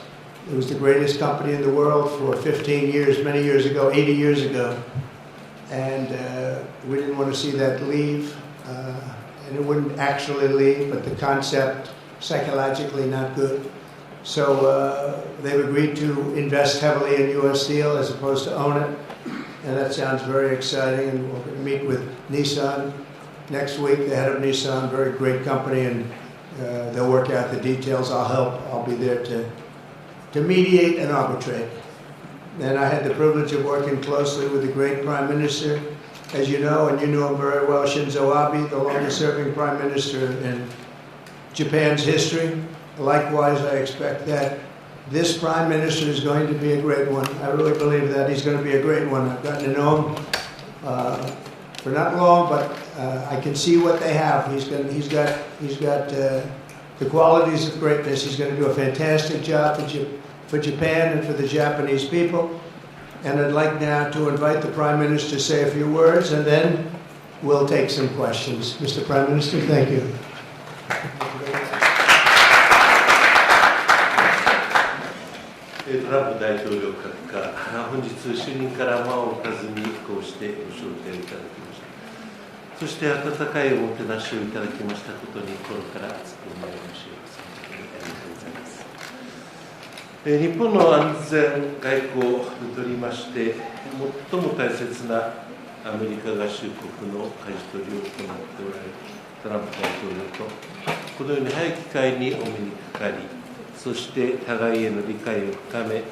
It was the greatest company in the world for 15 years, many years ago, 80 years ago. And we didn't want to see that leave. And it wouldn't actually leave, but the concept, psychologically not good. So they've agreed to invest heavily in U.S. Steel as opposed to own it. And that sounds very exciting. And we're going to meet with Nissan next week, the head of Nissan, very great company, and they'll work out the details. I'll help. I'll be there to mediate and arbitrate. And I had the privilege of working closely with the great Prime Minister, as you know, and you know him very well, Shinzo Abe, the longest-serving Prime Minister in Japan's history. Likewise, I expect that this Prime Minister is going to be a great one. I really believe that he's going to be a great one. I've gotten to know him for not long, but I can see what they have. He's got the qualities of greatness. He's going to do a fantastic job for Japan and for the Japanese people. And I'd like now to invite the Prime Minister to say a few words, and then we'll take some questions. Mr. Prime Minister, thank you. トランプ大統領閣下、本日就任から間を置かずにこうしてご招待いただきました。そして温かいおもてなしをいただきましたことに心から厚くお願い申し上げます。ありがとうございます。日本の安全外交にとりまして最も大切なアメリカ合衆国の舵取りを行っておられるトランプ大統領とこのように早い機会にお目にかかり、そして互いへの理解を深め、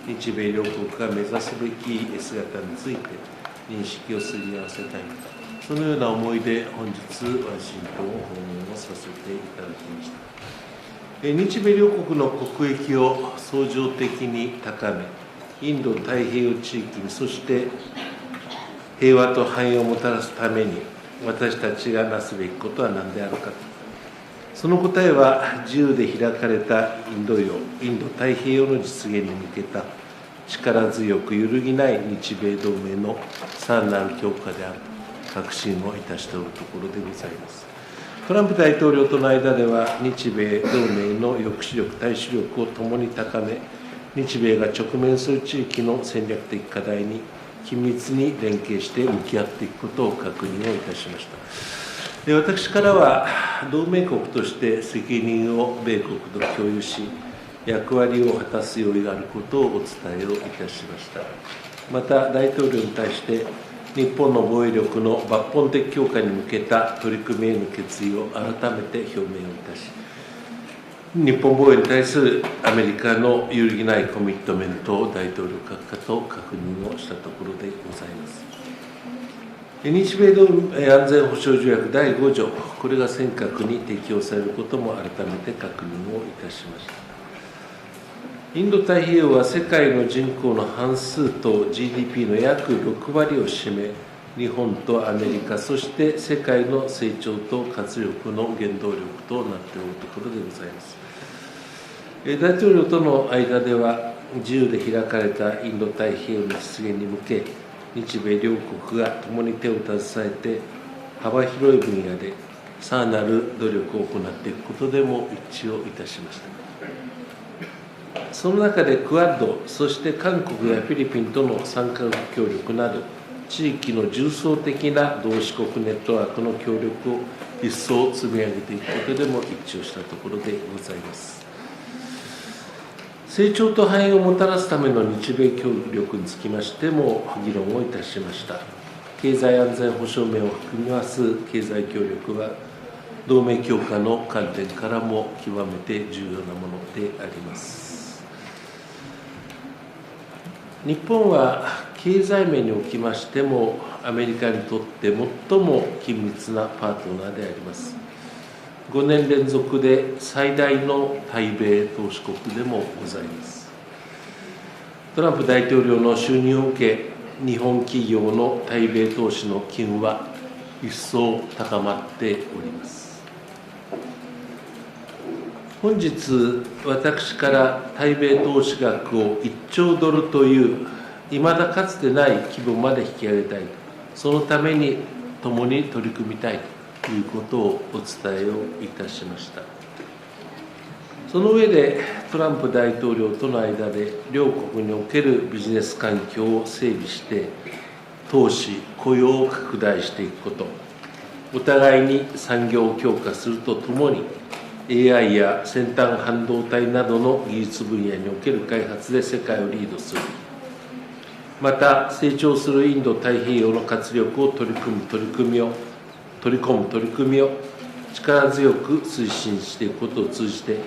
日米両国が目指すべき姿について認識をすり合わせたい、そのような思いで本日ワシントンを訪問をさせていただきました。日米両国の国益を相乗的に高め、インド太平洋地域に、そして平和と繁栄をもたらすために私たちがなすべきことは何であるか。その答えは自由で開かれたインド太平洋の実現に向けた力強く揺るぎない日米同盟のさらなる強化であると確信をいたしておるところでございます。トランプ大統領との間では日米同盟の抑止力、対処力をともに高め、日米が直面する地域の戦略的課題に緊密に連携して向き合っていくことを確認をいたしました。私からは同盟国として責任を米国と共有し、役割を果たす用意があることをお伝えをいたしました。また大統領に対して日本の防衛力の抜本的強化に向けた取り組みへの決意を改めて表明をいたし、日本防衛に対するアメリカの揺るぎないコミットメントを大統領閣下と確認をしたところでございます。日米同盟安全保障条約第5条、これが尖閣に適用されることも改めて確認をいたしました。インド太平洋は世界の人口の半数と GDP の約6割を占め、日本とアメリカ、そして世界の成長と活力の原動力となっているところでございます。大統領との間では、自由で開かれたインド太平洋の実現に向け、日米両国が共に手を携えて、幅広い分野でさらなる努力を行っていくことでも一致をいたしました。その中でクアッド、そして韓国やフィリピンとの3カ国協力など、地域の重層的な同志国ネットワークの協力を一層積み上げていくことでも一致をしたところでございます。成長と繁栄をもたらすための日米協力につきましても議論をいたしました。経済安全保障面を含みます経済協力は、同盟強化の観点からも極めて重要なものであります。日本は経済面におきましても、アメリカにとって最も緊密なパートナーであります。5年連続で最大の対米投資国でもございます。トランプ大統領の就任を受け、日本企業の対米投資の機運は一層高まっております。本日、私から対米投資額を1兆ドルといういまだかつてない規模まで引き上げたい、そのために共に取り組みたいということをお伝えをいたしました。その上で、トランプ大統領との間で両国におけるビジネス環境を整備して、投資、雇用を拡大していくこと、お互いに産業を強化するとともに、AI や先端半導体などの技術分野における開発で世界をリードする。また、成長するインド太平洋の活力を取り込む取り組みを力強く推進していくことを通じて、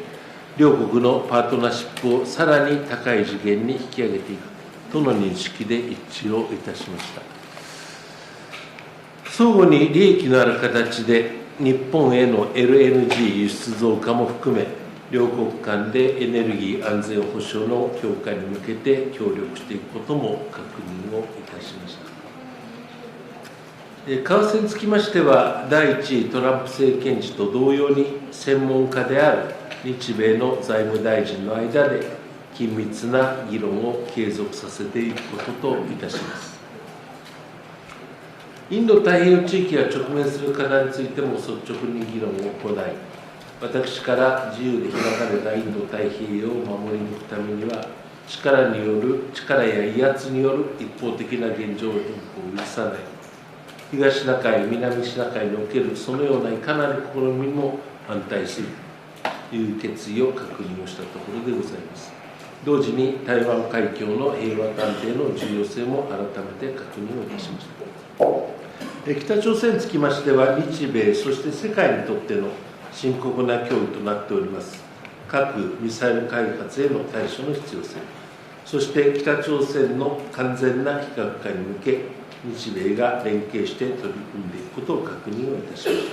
両国のパートナーシップをさらに高い次元に引き上げていくとの認識で一致をいたしました。相互に利益のある形で、日本への LNG 輸出増加も含め、両国間でエネルギー安全保障の強化に向けて協力していくことも確認をいたしました。為替につきましては、第1位トランプ政権時と同様に、専門家である日米の財務大臣の間で緊密な議論を継続させていくことといたします。インド太平洋地域が直面する課題についても率直に議論を行い、私から自由で開かれたインド太平洋を守り抜くためには、力や威圧による一方的な現状変更を許さない、東シナ海、南シナ海におけるそのようないかなる試みも反対するという決意を確認をしたところでございます。同時に台湾海峡の平和探偵の重要性も改めて確認をいたしました。北朝鮮につきましては、日米、そして世界にとっての深刻な脅威となっております。核・ミサイル開発への対処の必要性、そして北朝鮮の完全な非核化に向け、日米が連携して取り組んでいくことを確認をいたしまし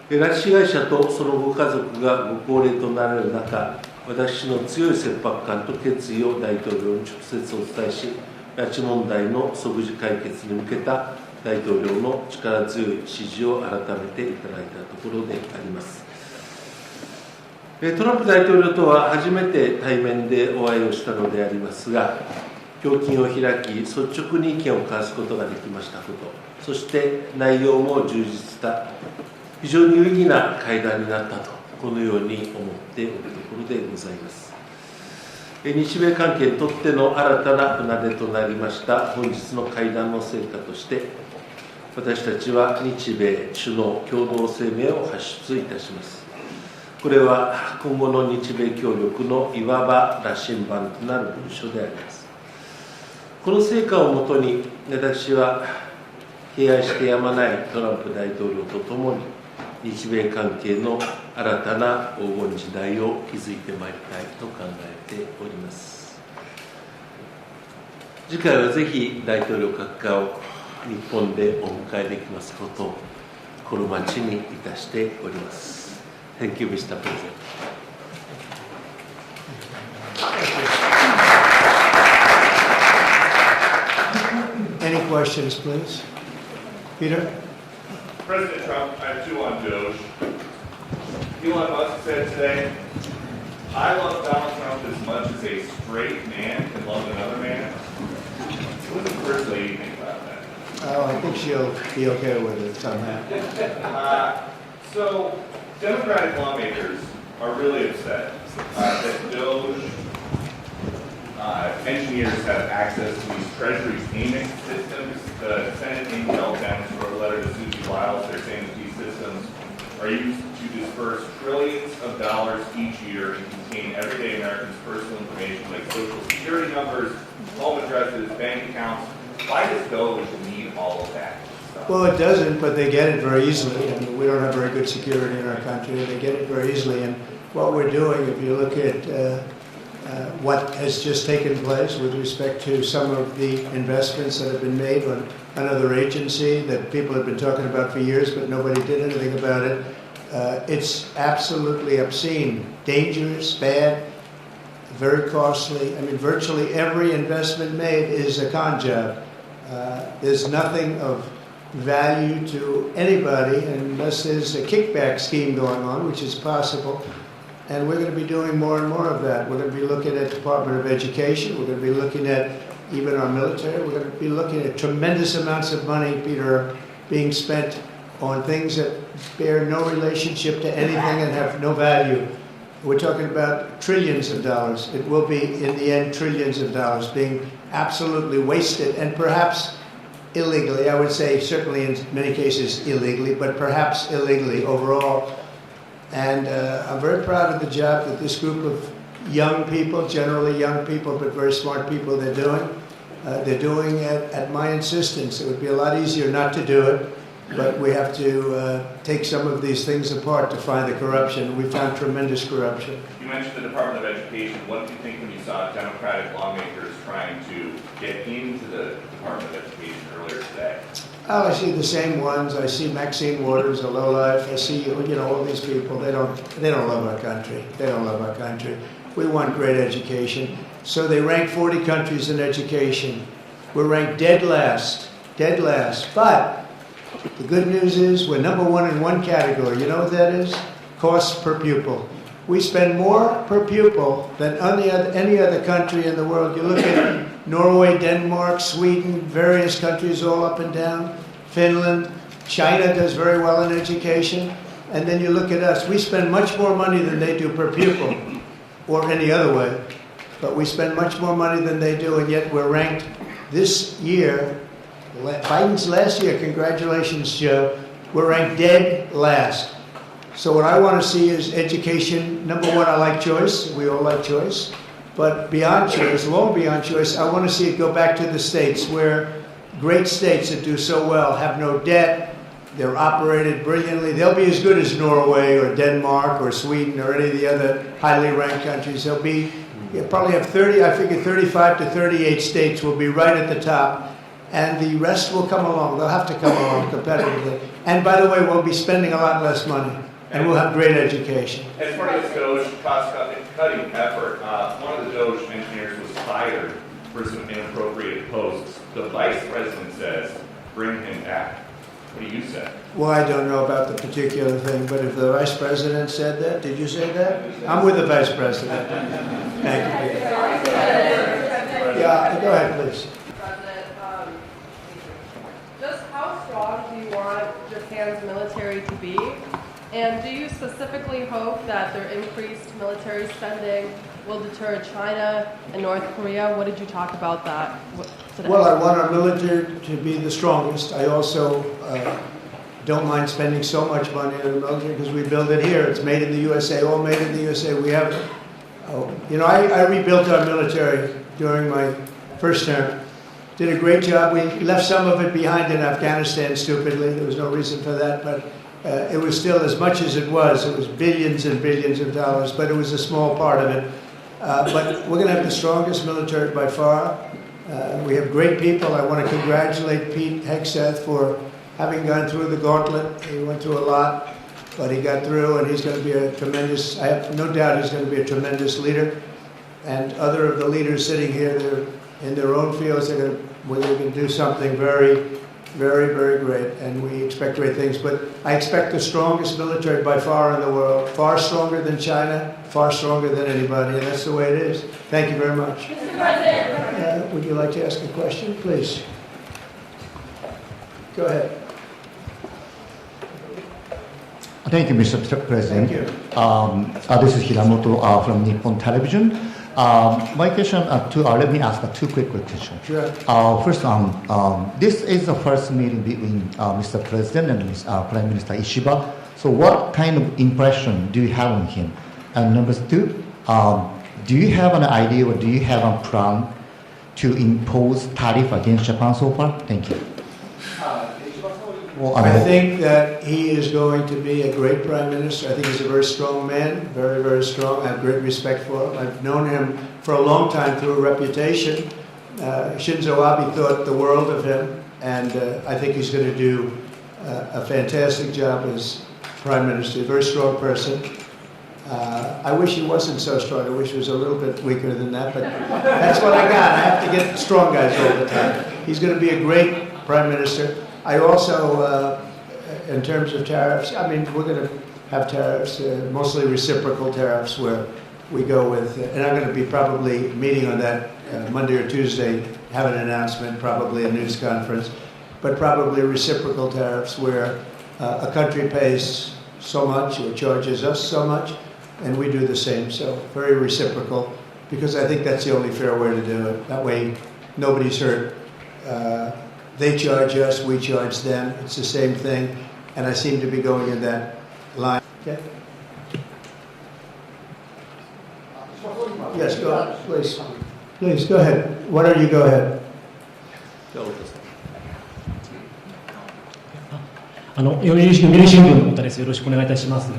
た。拉致被害者とそのご家族がご高齢となられる中、私の強い切迫感と決意を大統領に直接お伝えし、拉致問題の即時解決に向けた大統領の力強い指示を改めていただいたところであります。トランプ大統領とは初めて対面でお会いをしたのでありますが、胸襟を開き、率直に意見を交わすことができましたこと、そして内容も充実した非常に有意義な会談になったと、このように思っているところでございます。日米関係にとっての新たな船出となりました本日の会談の成果として、私たちは日米首脳共同声明を発出いたします。これは今後の日米協力のいわば羅針盤となる文書であります。この成果をもとに、私は敬愛してやまないトランプ大統領とともに、日米関係の新たな黄金時代を築いてまいりたいと考えております。次回はぜひ大統領閣下を日本でお迎えできますことを心待ちにいたしております。Thank you, Mr. President. Any questions, please? Peter? President Trump, I have two on Doge. Elon Musk said today, I love Donald Trump as much as a straight man can love another man. What does the first lady think about that? Oh, I think she'll be okay with it somehow. So, Democratic lawmakers are really upset that Doge engineers have access to these Treasury payment systems. The Senate Intel Defense wrote a letter to Susie Wiles. They're saying that these systems are used to disperse trillions of dollars each year and contain everyday Americans' personal information like social security numbers, home addresses, bank accounts. Why does Doge need all of that stuff? Well, it doesn't, but they get it very easily. I mean, we don't have very good security in our country. They get it very easily. And what we're doing, if you look at what has just taken place with respect to some of the investments that have been made on another agency that people have been talking about for years, but nobody did anything about it, it's absolutely obscene, dangerous, bad, very costly. I mean, virtually every investment made is a con job. There's nothing of value to anybody unless there's a kickback scheme going on, which is possible. And we're going to be doing more and more of that. We're going to be looking at the Department of Education. We're going to be looking at even our military. We're going to be looking at tremendous amounts of money, Peter, being spent on things that bear no relationship to anything and have no value. We're talking about trillions of dollars. It will be, in the end, trillions of dollars being absolutely wasted and perhaps illegally. I would say certainly in many cases illegally, but perhaps illegally overall. And I'm very proud of the job that this group of young people, generally young people, but very smart people, they're doing. They're doing it at my insistence. It would be a lot easier not to do it, but we have to take some of these things apart to find the corruption. We found tremendous corruption. You mentioned the Department of Education. What did you think when you saw Democratic lawmakers trying to get into the Department of Education earlier today? Oh, I see the same ones. I see Maxine Waters, a lowlife. I see, all these people. They don't love our country. They don't love our country. We want great education. So they rank 40 countries in education. We're ranked dead last. But the good news is we're number one in one category. You know what that is? Cost per pupil. We spend more per pupil than any other country in the world. You look at Norway, Denmark, Sweden, various countries all up and down, Finland, China does very well in education. And then you look at us. We spend much more money than they do per pupil, or any other way. But we spend much more money than they do, and yet we're ranked this year, Biden's last year, congratulations, Joe, we're ranked dead last. So what I want to see is education. Number one, I like choice. We all like choice. But beyond choice, long beyond choice, I want to see it go back to the states where great states that do so well have no debt. They're operated brilliantly. They'll be as good as Norway or Denmark or Sweden or any of the other highly ranked countries. They'll be, you'll probably have 35 to 38 states will be right at the top. And the rest will come along. They'll have to come along competitively. And by the way, we'll be spending a lot less money. And we'll have great education. As part of this DOGE cost-cutting effort, one of the DOGE engineers was fired for some inappropriate posts. The vice president says, bring him back. What do you say? Well, I don't know about the particular thing, but if the vice president said that, did you say that? I'm with the vice president. Thank you. Yeah, go ahead, please. President, just how strong do you want Japan's military to be? And do you specifically hope that their increased military spending will deter China and North Korea? What did you talk about that today? Well, I want our military to be the strongest. I also don't mind spending so much money in the military because we build it here. It's made in the USA, all made in the USA. We have, I rebuilt our military during my first term. Did a great job. We left some of it behind in Afghanistan, stupidly. There was no reason for that, but it was still, as much as it was billions and billions of dollars, but it was a small part of it. But we're going to have the strongest military by far. We have great people. I want to congratulate Pete Hegseth for having gone through the gauntlet. He went through a lot, but he got through, and he's going to be a tremendous, I have no doubt he's going to be a tremendous leader. And other of the leaders sitting here, they're in their own fields, they're going to do something very, very, very great, and we expect great things. But I expect the strongest military by far in the world, far stronger than China, far stronger than anybody, and that's the way it is. Thank you very much. Mr. President. Would you like to ask a question, please? Go ahead. Thank you, Mr. President. Thank you. This is Hiramoto from Nippon Television. My question, let me ask two quick questions. Sure. First, this is the first meeting between Mr. President and Prime Minister Ishiba. So what kind of impression do you have on him? And number two, do you have an idea or do you have a plan to impose tariff against Japan so far? Thank you. I think that he is going to be a great prime minister. I think he's a very strong man, very, very strong. I have great respect for him. I've known him for a long time through a reputation. Shinzo Abe thought the world of him, and I think he's going to do a fantastic job as prime minister. A very strong person. I wish he wasn't so strong. I wish he was a little bit weaker than that, but that's what I got. I have to get strong guys all the time. He's going to be a great prime minister. I also, in terms of tariffs, I mean, we're going to have tariffs, mostly reciprocal tariffs, where we go with, and I'm going to be probably meeting on that Monday or Tuesday, have an announcement, probably a news conference, but probably reciprocal tariffs where a country pays so much or charges us so much, and we do the same. So very reciprocal, because I think that's the only fair way to do it. That way, nobody's hurt. They charge us, we charge them. It's the same thing, and I seem to be going in that line. Okay? Yes, go ahead, please. Please, go ahead. Why don't you go ahead? 読売新聞の太田です。よろしくお願いいたします。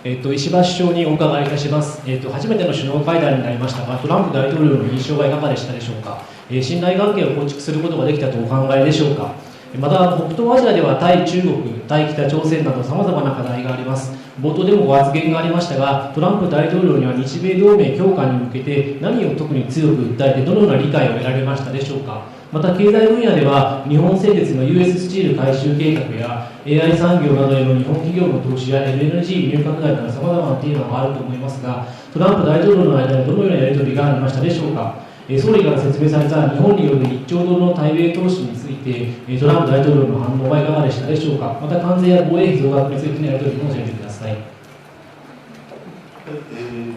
石破首相にお伺いいたします。初めての首脳会談になりましたが、トランプ大統領の印象がいかがでしたでしょうか。信頼関係を構築することができたとお考えでしょうか。また、北東アジアでは対中国、対北朝鮮などさまざまな課題があります。冒頭でもご発言がありましたが、トランプ大統領には日米同盟強化に向けて何を特に強く訴えて、どのような理解を得られましたでしょうか。また、経済分野では日本製鉄の US スチール回収計画や AI 産業などへの日本企業の投資や LNG 輸入拡大などさまざまなテーマがあると思いますが、トランプ大統領の間にどのようなやり取りがありましたでしょうか。総理から説明された日本による1兆ドルの対米投資について、トランプ大統領の反応はいかがでしたでしょうか。また、関税や防衛費増額についてのやり取りも教えてください。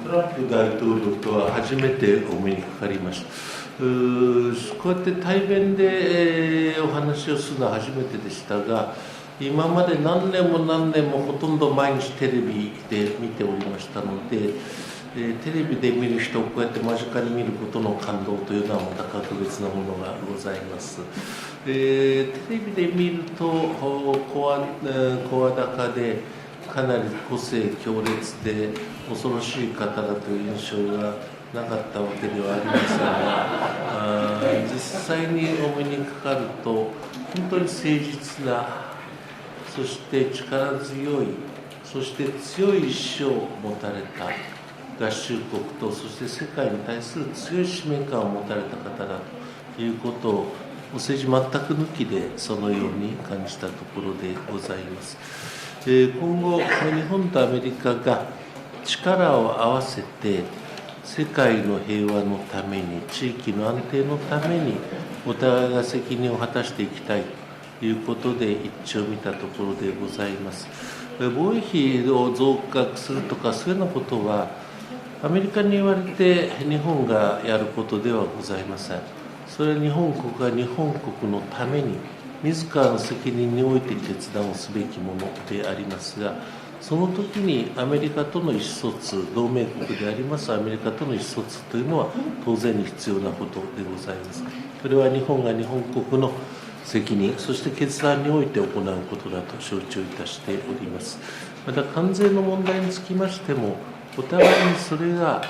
トランプ大統領とは初めてお目にかかりました。こうやって対面でお話をするのは初めてでしたが、今まで何年もほとんど毎日テレビで見ておりましたので、テレビで見る人をこうやって間近に見ることの感動というのはまた格別なものがございます。テレビで見ると声高でかなり個性強烈で恐ろしい方だという印象がなかったわけではありませんが、実際にお目にかかると本当に誠実な、そして力強い、そして強い意志を持たれた合衆国と、そして世界に対する強い使命感を持たれた方だということを政治全く抜きでそのように感じたところでございます。今後、日本とアメリカが力を合わせて世界の平和のために、地域の安定のためにお互いが責任を果たしていきたいということで一致を見たところでございます。防衛費を増額するとかそういうようなことはアメリカに言われて日本がやることではございません。それは日本国が日本国のために自らの責任において決断をすべきものでありますが、その時にアメリカとの意思疎通、同盟国でありますアメリカとの意思疎通というのは当然に必要なことでございます。それは日本が日本国の責任、そして決断において行うことだと承知をいたしております。また関税の問題につきましても、お互いにそれが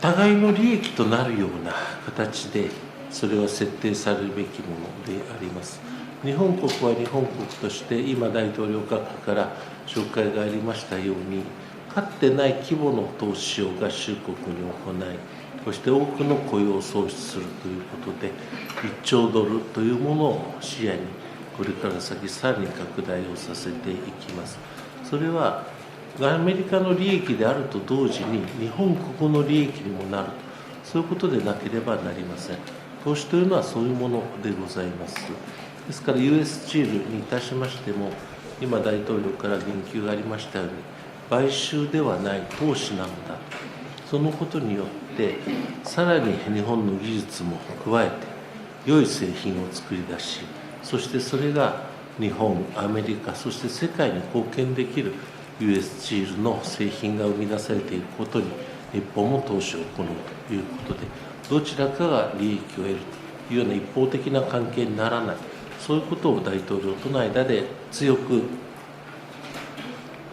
互いの利益となるような形でそれは設定されるべきものであります。日本国は日本国として今大統領閣下から紹介がありましたように、かつてない規模の投資を合衆国に行い、そして多くの雇用を創出するということで1兆ドルというものを視野にこれから先さらに拡大をさせていきます。それはアメリカの利益であると同時に日本国の利益にもなると、そういうことでなければなりません。投資というのはそういうものでございます。ですから US スチールにいたしましても、今大統領から言及がありましたように買収ではない投資なのだ、そのことによってさらに日本の技術も加えて良い製品を作り出し、そしてそれが日本、アメリカ、そして世界に貢献できる US スチールの製品が生み出されていることに日本も投資を行うということで、どちらかが利益を得るというような一方的な関係にならない、そういうことを大統領との間で強く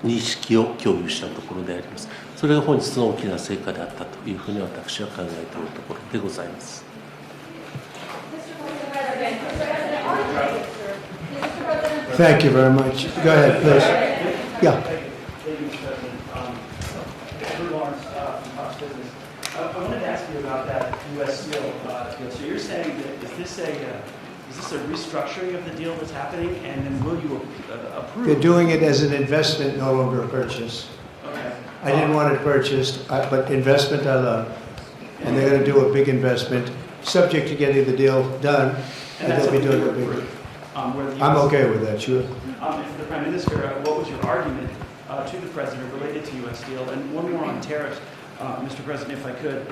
認識を共有したところであります。それが本日の大きな成果であったというふうに私は考えているところでございます。Thank you very much. Go ahead, please. Yeah. I wanted to ask you about that U.S. Steel deal. So you're saying that is this a restructuring of the deal that's happening, and then will you approve? They're doing it as an investment, no longer a purchase. Okay. I didn't want it purchased, but investment I love. And they're going to do a big investment, subject to getting the deal done. And that's they'll be doing something a you big. approve? I'm okay with that, sure. For the Prime Minister, what was your argument to the President related to U.S. Steel? And one more on tariffs, Mr. President, if I could.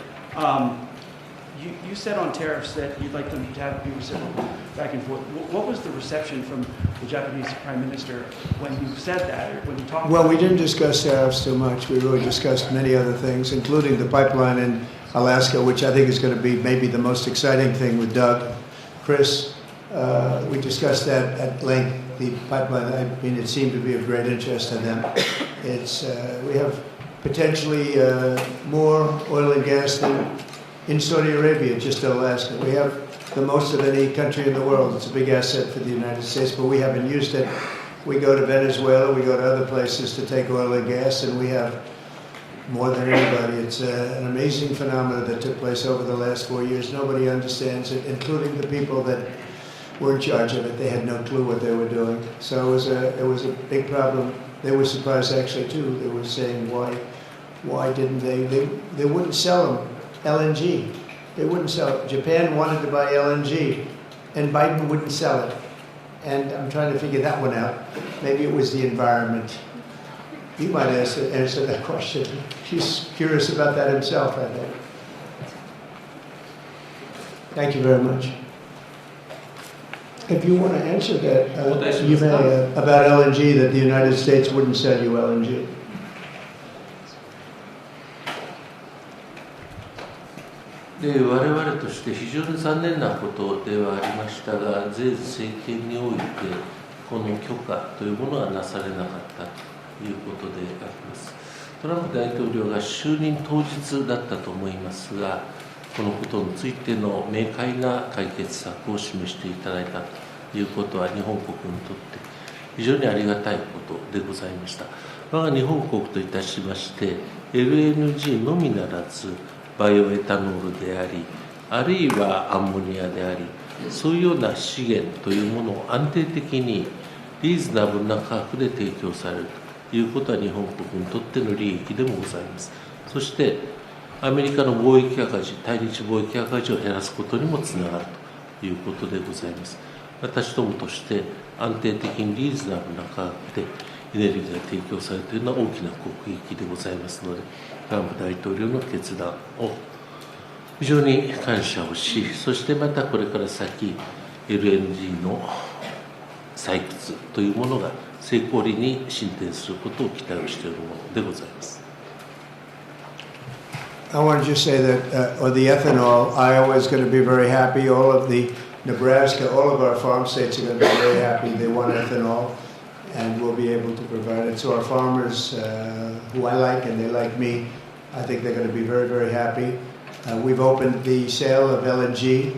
You said on tariffs that you'd like them to be reciprocal back and forth. What was the reception from the Japanese Prime Minister when you said that, or when you talked Well, about we it? didn't discuss tariffs too much. We really discussed many other things, including the pipeline in Alaska, which I think is going to be maybe the most exciting thing with Doug, Chris. We discussed that at length, the pipeline. I mean, it seemed to be of great interest to them. It's, we have potentially more oil and gas than in Saudi Arabia, just Alaska. We have the most of any country in the world. It's a big asset for the United States, but we haven't used it. We go to Venezuela, we go to other places to take oil and gas, and we have more than anybody. It's an amazing phenomenon that took place over the last 4 years. Nobody understands it, including the people that were in charge of it. They had no clue what they were doing. So it was a big problem. They were surprised actually too. They were saying why didn't they wouldn't sell them LNG. They wouldn't sell it. Japan wanted to buy LNG and Biden wouldn't sell it. And I'm trying to figure that one out. Maybe it was the environment. He might answer that question. He's curious about that himself, I think. Thank you very much. If you want to answer that, you may, about LNG, that the United States wouldn't sell you LNG. で我々として非常に残念なことではありましたが、ゼーズ政権においてこの許可というものがなされなかったということであります。トランプ大統領が就任当日だったと思いますが、このことについての明快な解決策を示していただいたということは日本国にとって非常にありがたいことでございました。我が日本国といたしまして LNG のみならずバイオエタノールであり、あるいはアンモニアであり、そういうような資源というものを安定的にリーズナブルな価格で提供されるということは日本国にとっての利益でもございます。そしてアメリカの貿易赤字、対日貿易赤字を減らすことにもつながるということでございます。私どもとして安定的にリーズナブルな価格でエネルギーが提供されているのは大きな国益でございますので、トランプ大統領の決断を非常に感謝をし、そしてまたこれから先 LNG の採掘というものが成功裏に進展することを期待をしているものでございます。I want to just say that, or the ethanol, Iowa is going to be very happy. All of the Nebraska, all of our farm states are going to be very happy. They want ethanol, and we'll be able to provide it. So our farmers, who I like and they like me, I think they're going to be very, very happy. We've opened the sale of LNG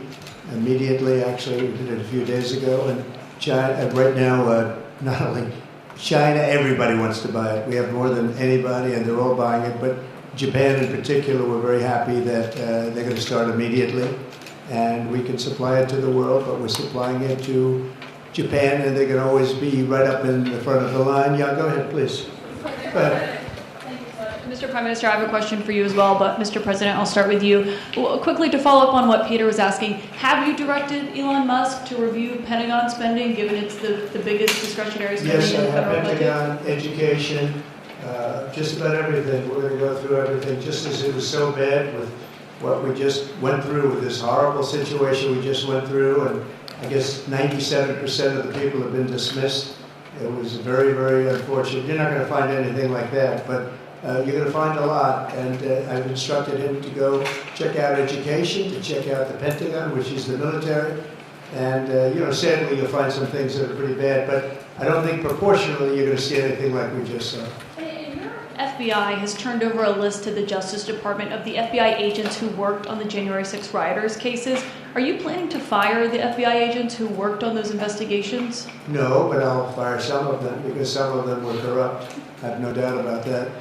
immediately. Actually, we did it a few days ago. And China, right now, not only China, everybody wants to buy it. We have more than anybody, and they're all buying it. But Japan in particular, we're very happy that they're going to start immediately. And we can supply it to the world, but we're supplying it to Japan, and they can always be right up in the front of the line. Yeah, go ahead, please. Go ahead. Mr. Prime Minister, I have a question for you as well, but Mr. President, I'll start with you. Quickly to follow up on what Peter was asking, have you directed Elon Musk to review Pentagon spending, given it's the biggest discretionary spending Yes, in the federal budget? Pentagon, education, just about everything. We're going to go through everything, just as it was so bad with what we just went through with this horrible situation we just went through, and I guess 97% of the people have been dismissed. It was very, very unfortunate. You're not going to find anything like that, but you're going to find a lot, and I've instructed him to go check out education, to check out the Pentagon, which is the military, And, sadly, you'll find some things that are pretty bad, but I don't think proportionally you're going to see anything like we just saw. FBI has turned over a list to the Justice Department of the FBI agents who worked on the January 6 rioters cases. Are you planning to fire the FBI agents who worked on those investigations? No, but I'll fire some of them because some of them were corrupt. I have no doubt about that.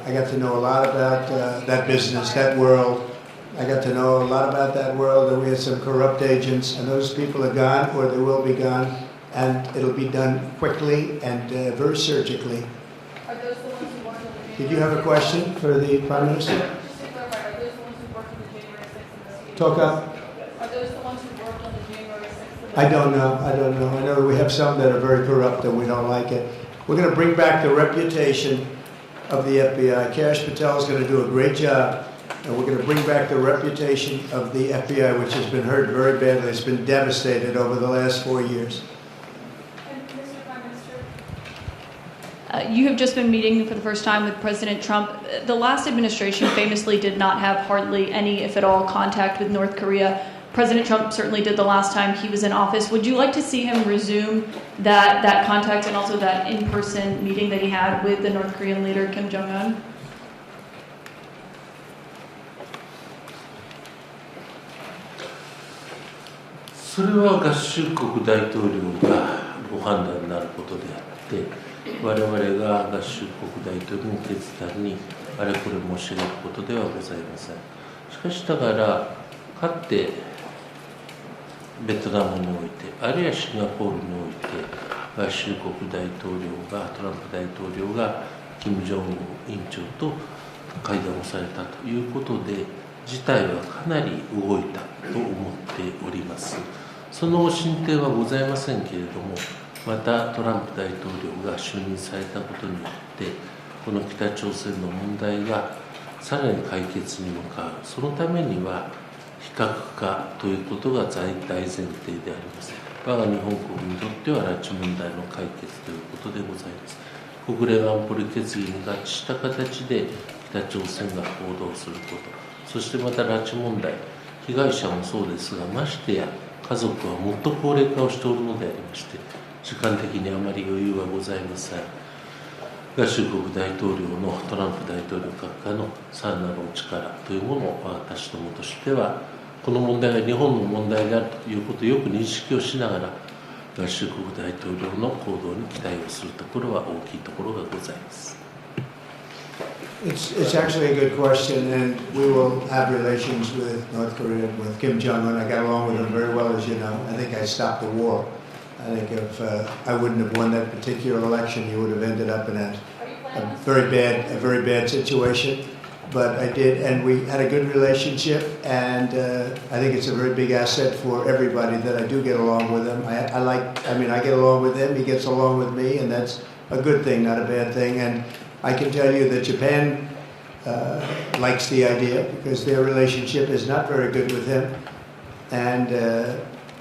I got to know a lot about that business, that world. I got to know a lot about that world, and we had some corrupt agents, and those people are gone, or they will be gone, and it'll be done quickly and very surgically. Are those the ones who worked on the Did you have a question for the Prime Minister? Just to clarify, are those the ones who worked on the January 6th investigation? Talk up. Are those the ones who worked on the January 6th I don't know. I know that we have some that are very corrupt, and we don't like it. We're going to bring back the reputation of the FBI. Kash Patel is going to do a great job. And we're going to bring back the reputation of the FBI, which has been hurt very badly. It's been devastated over the last 4 years. And Mr. Prime Minister? You have just been meeting for the first time with President Trump. The last administration famously did not have hardly any, if at all, contact with North Korea. President Trump certainly did the last time he was in office. Would you like to see him resume that contact and also that in-person meeting that he had with the North Korean leader, Kim Jong-un?それは合衆国大統領がご判断になることであって、我々が合衆国大統領の決断にあれこれ申し上げることではございません。しかしながら、かつてベトナムにおいて、あるいはシンガポールにおいて、合衆国大統領が、トランプ大統領が、金正恩委員長と会談をされたということで、事態はかなり動いたと思っております。その進展はございませんけれども、またトランプ大統領が就任されたことによって、この北朝鮮の問題がさらに解決に向かう、そのためには非核化ということが大前提であります。我が日本国にとっては拉致問題の解決ということでございます。国連安保理決議に合致した形で北朝鮮が行動すること、そしてまた拉致問題、被害者もそうですが、ましてや家族はもっと高齢化をしておるのでありまして、時間的にあまり余裕はございません。合衆国大統領のトランプ大統領閣下のさらなるお力というものを私どもとしては、この問題が日本の問題であるということをよく認識をしながら、合衆国大統領の行動に期待をするところは大きいところがございます。It's actually a good question, and we will have relations with North Korea, with Kim Jong-un. I got along with him very well, as you know. I think I stopped the war. I think if I wouldn't have won that particular election, you would have ended up in a very bad situation. But I did, and we had a good relationship, and I think it's a very big asset for everybody that I do get along with him. I get along with him, he gets along with me, and that's a good thing, not a bad thing. And I can tell you that Japan likes the idea because their relationship is not very good with him. And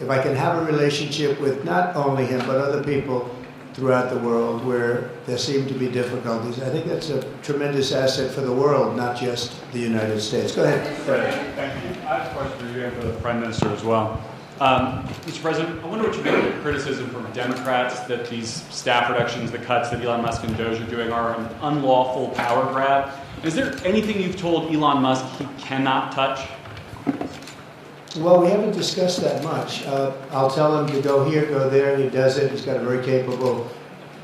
if I can have a relationship with not only him but other people throughout the world where there seem to be difficulties, I think that's a tremendous asset for the world, not just the United States. Go ahead. Thank you. I have a question for you and for the Prime Minister as well. Mr. President, I wonder what you make of the criticism from Democrats that these staff reductions, the cuts that Elon Musk and Doge are doing are an unlawful power grab. Is there anything you've told Elon Musk he cannot touch? Well, we haven't discussed that much. I'll tell him to go here, go there. He does it. He's got a very capable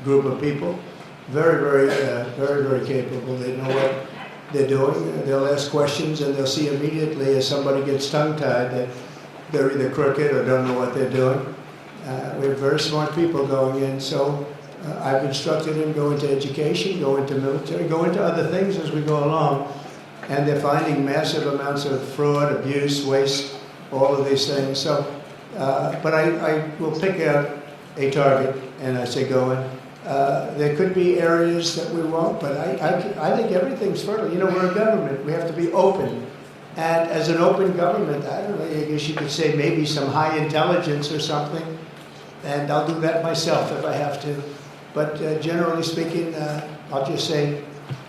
group of people. Very capable. They know what they're doing. They'll ask questions and they'll see immediately as somebody gets tongue-tied that they're either crooked or don't know what they're doing. We have very smart people going in, so I've instructed him go into education, go into military, go into other things as we go along. And they're finding massive amounts of fraud, abuse, waste, all of these things. So, but I will pick out a target and I say go in. There could be areas that we won't, but I think everything's fertile. You know, we're a government. We have to be open. And as an open government, I don't know, I guess you could say maybe some high intelligence or something. And I'll do that myself if I have to. But generally speaking, I'll just say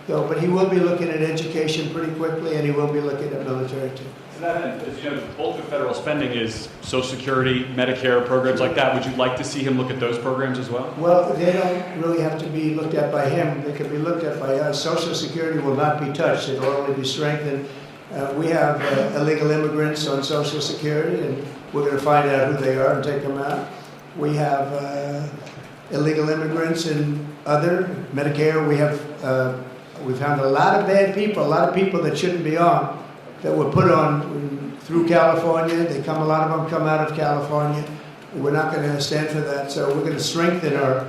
go. But he will be looking at education pretty quickly, and he will be looking at military too. To that end, as you know, the bulk of federal spending is Social Security, Medicare, programs like that. Would you like to see him look at those programs as well? Well, they don't really have to be looked at by him. They can be looked at by us. Social Security will not be touched. It will only be strengthened. We have illegal immigrants on Social Security, and we're going to find out who they are and take them out. We have illegal immigrants in other Medicare. We found a lot of bad people, a lot of people that shouldn't be on, that were put on through California. A lot of them come out of California. We're not going to stand for that. So we're going to strengthen our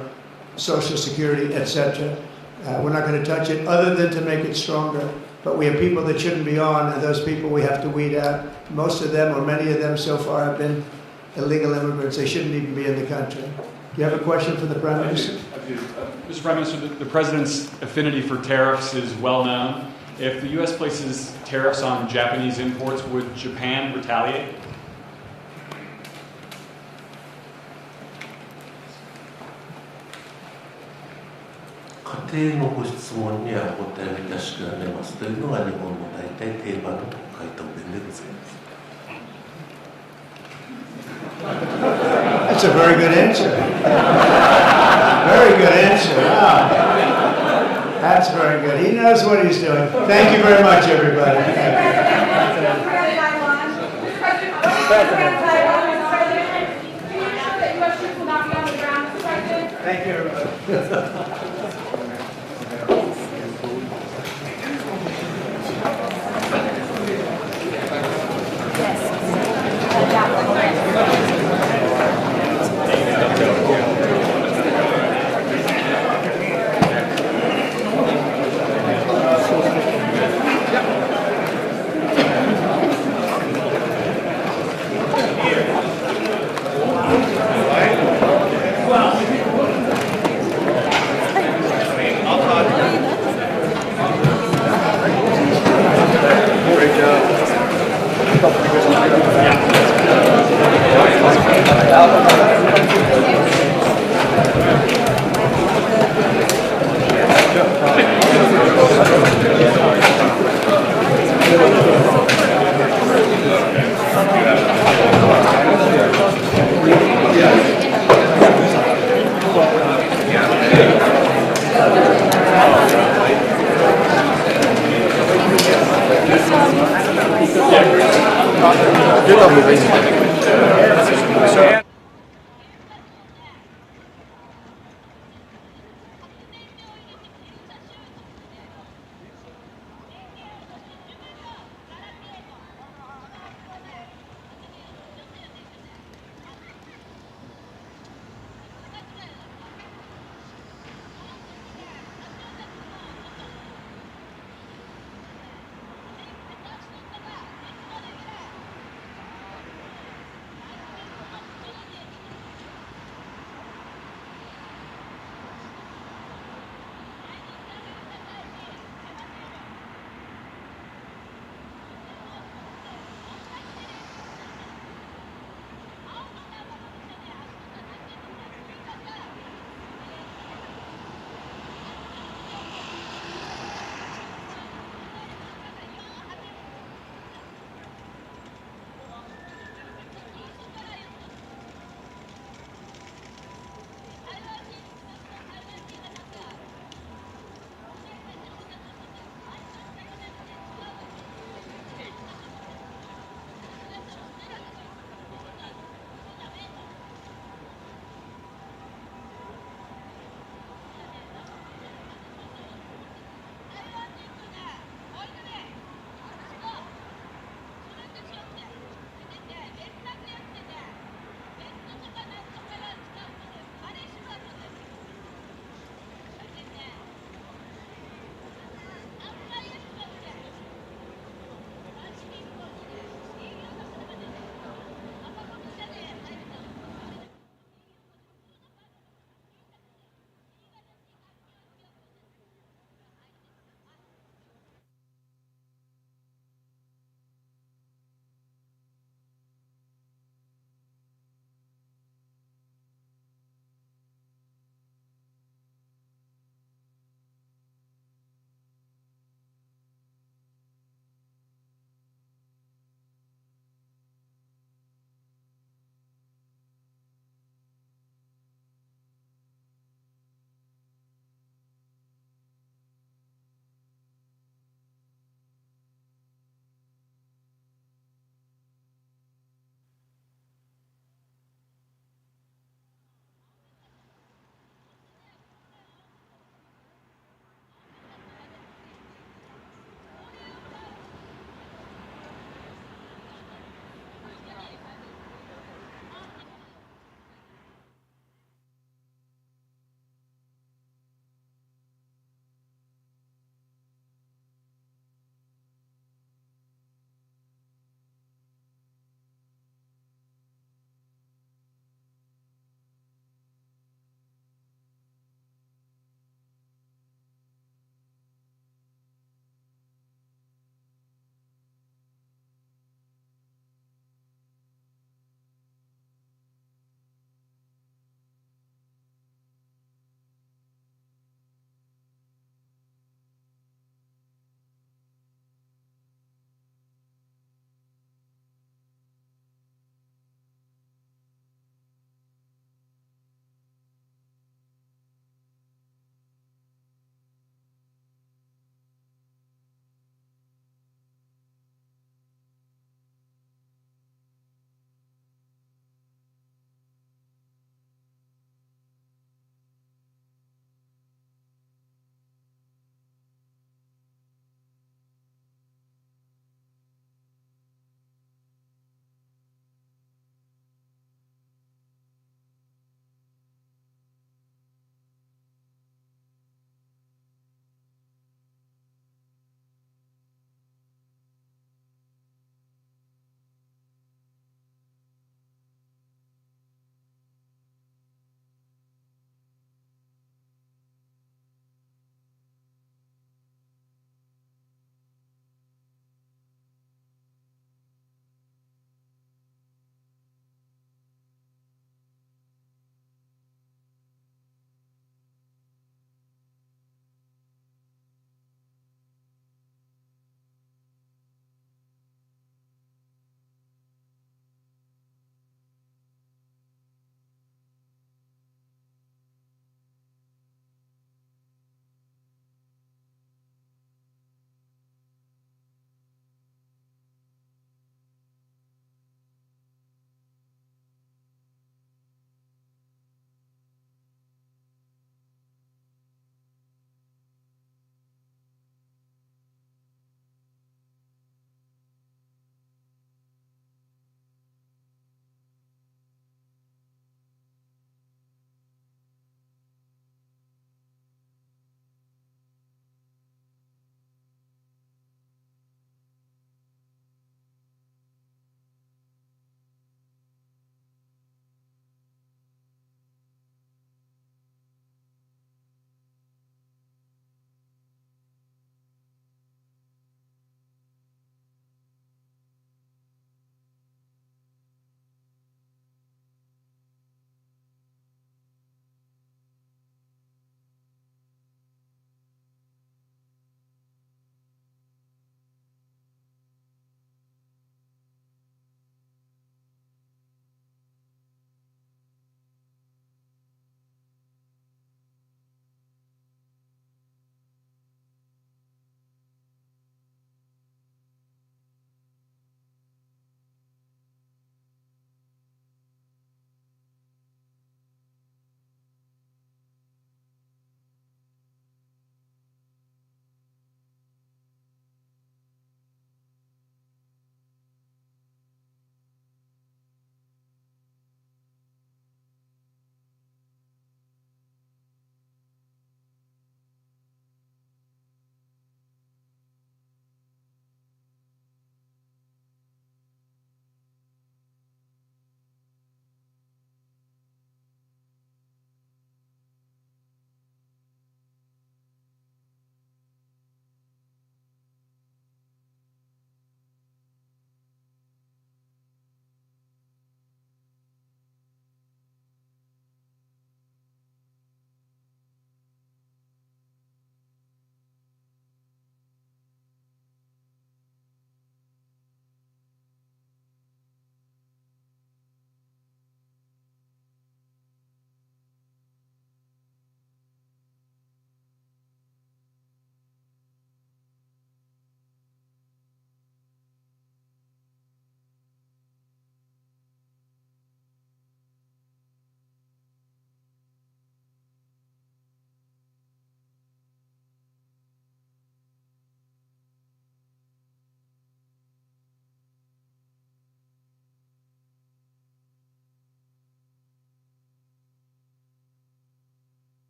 Social Security, etc. We're not going to touch it other than to make it stronger. But we have people that shouldn't be on, and those people we have to weed out. Most of them, or many of them so far, have been illegal immigrants. They shouldn't even be in the country. Do you have a question for the Prime Minister? I do. Mr. Prime Minister, the President's affinity for tariffs is well known. If the U.S. places tariffs on Japanese imports, would Japan retaliate?家庭のご質問にはお答えをいたしくられますというのが日本の大体定番の回答弁でございます。That's a very good answer. Very good answer. Wow. That's very good. He knows what he's doing. Thank you very much, everybody. Thank you, everybody.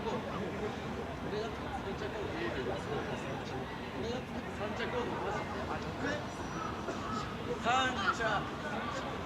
3着を伸ばす。あ、逆ね。3着。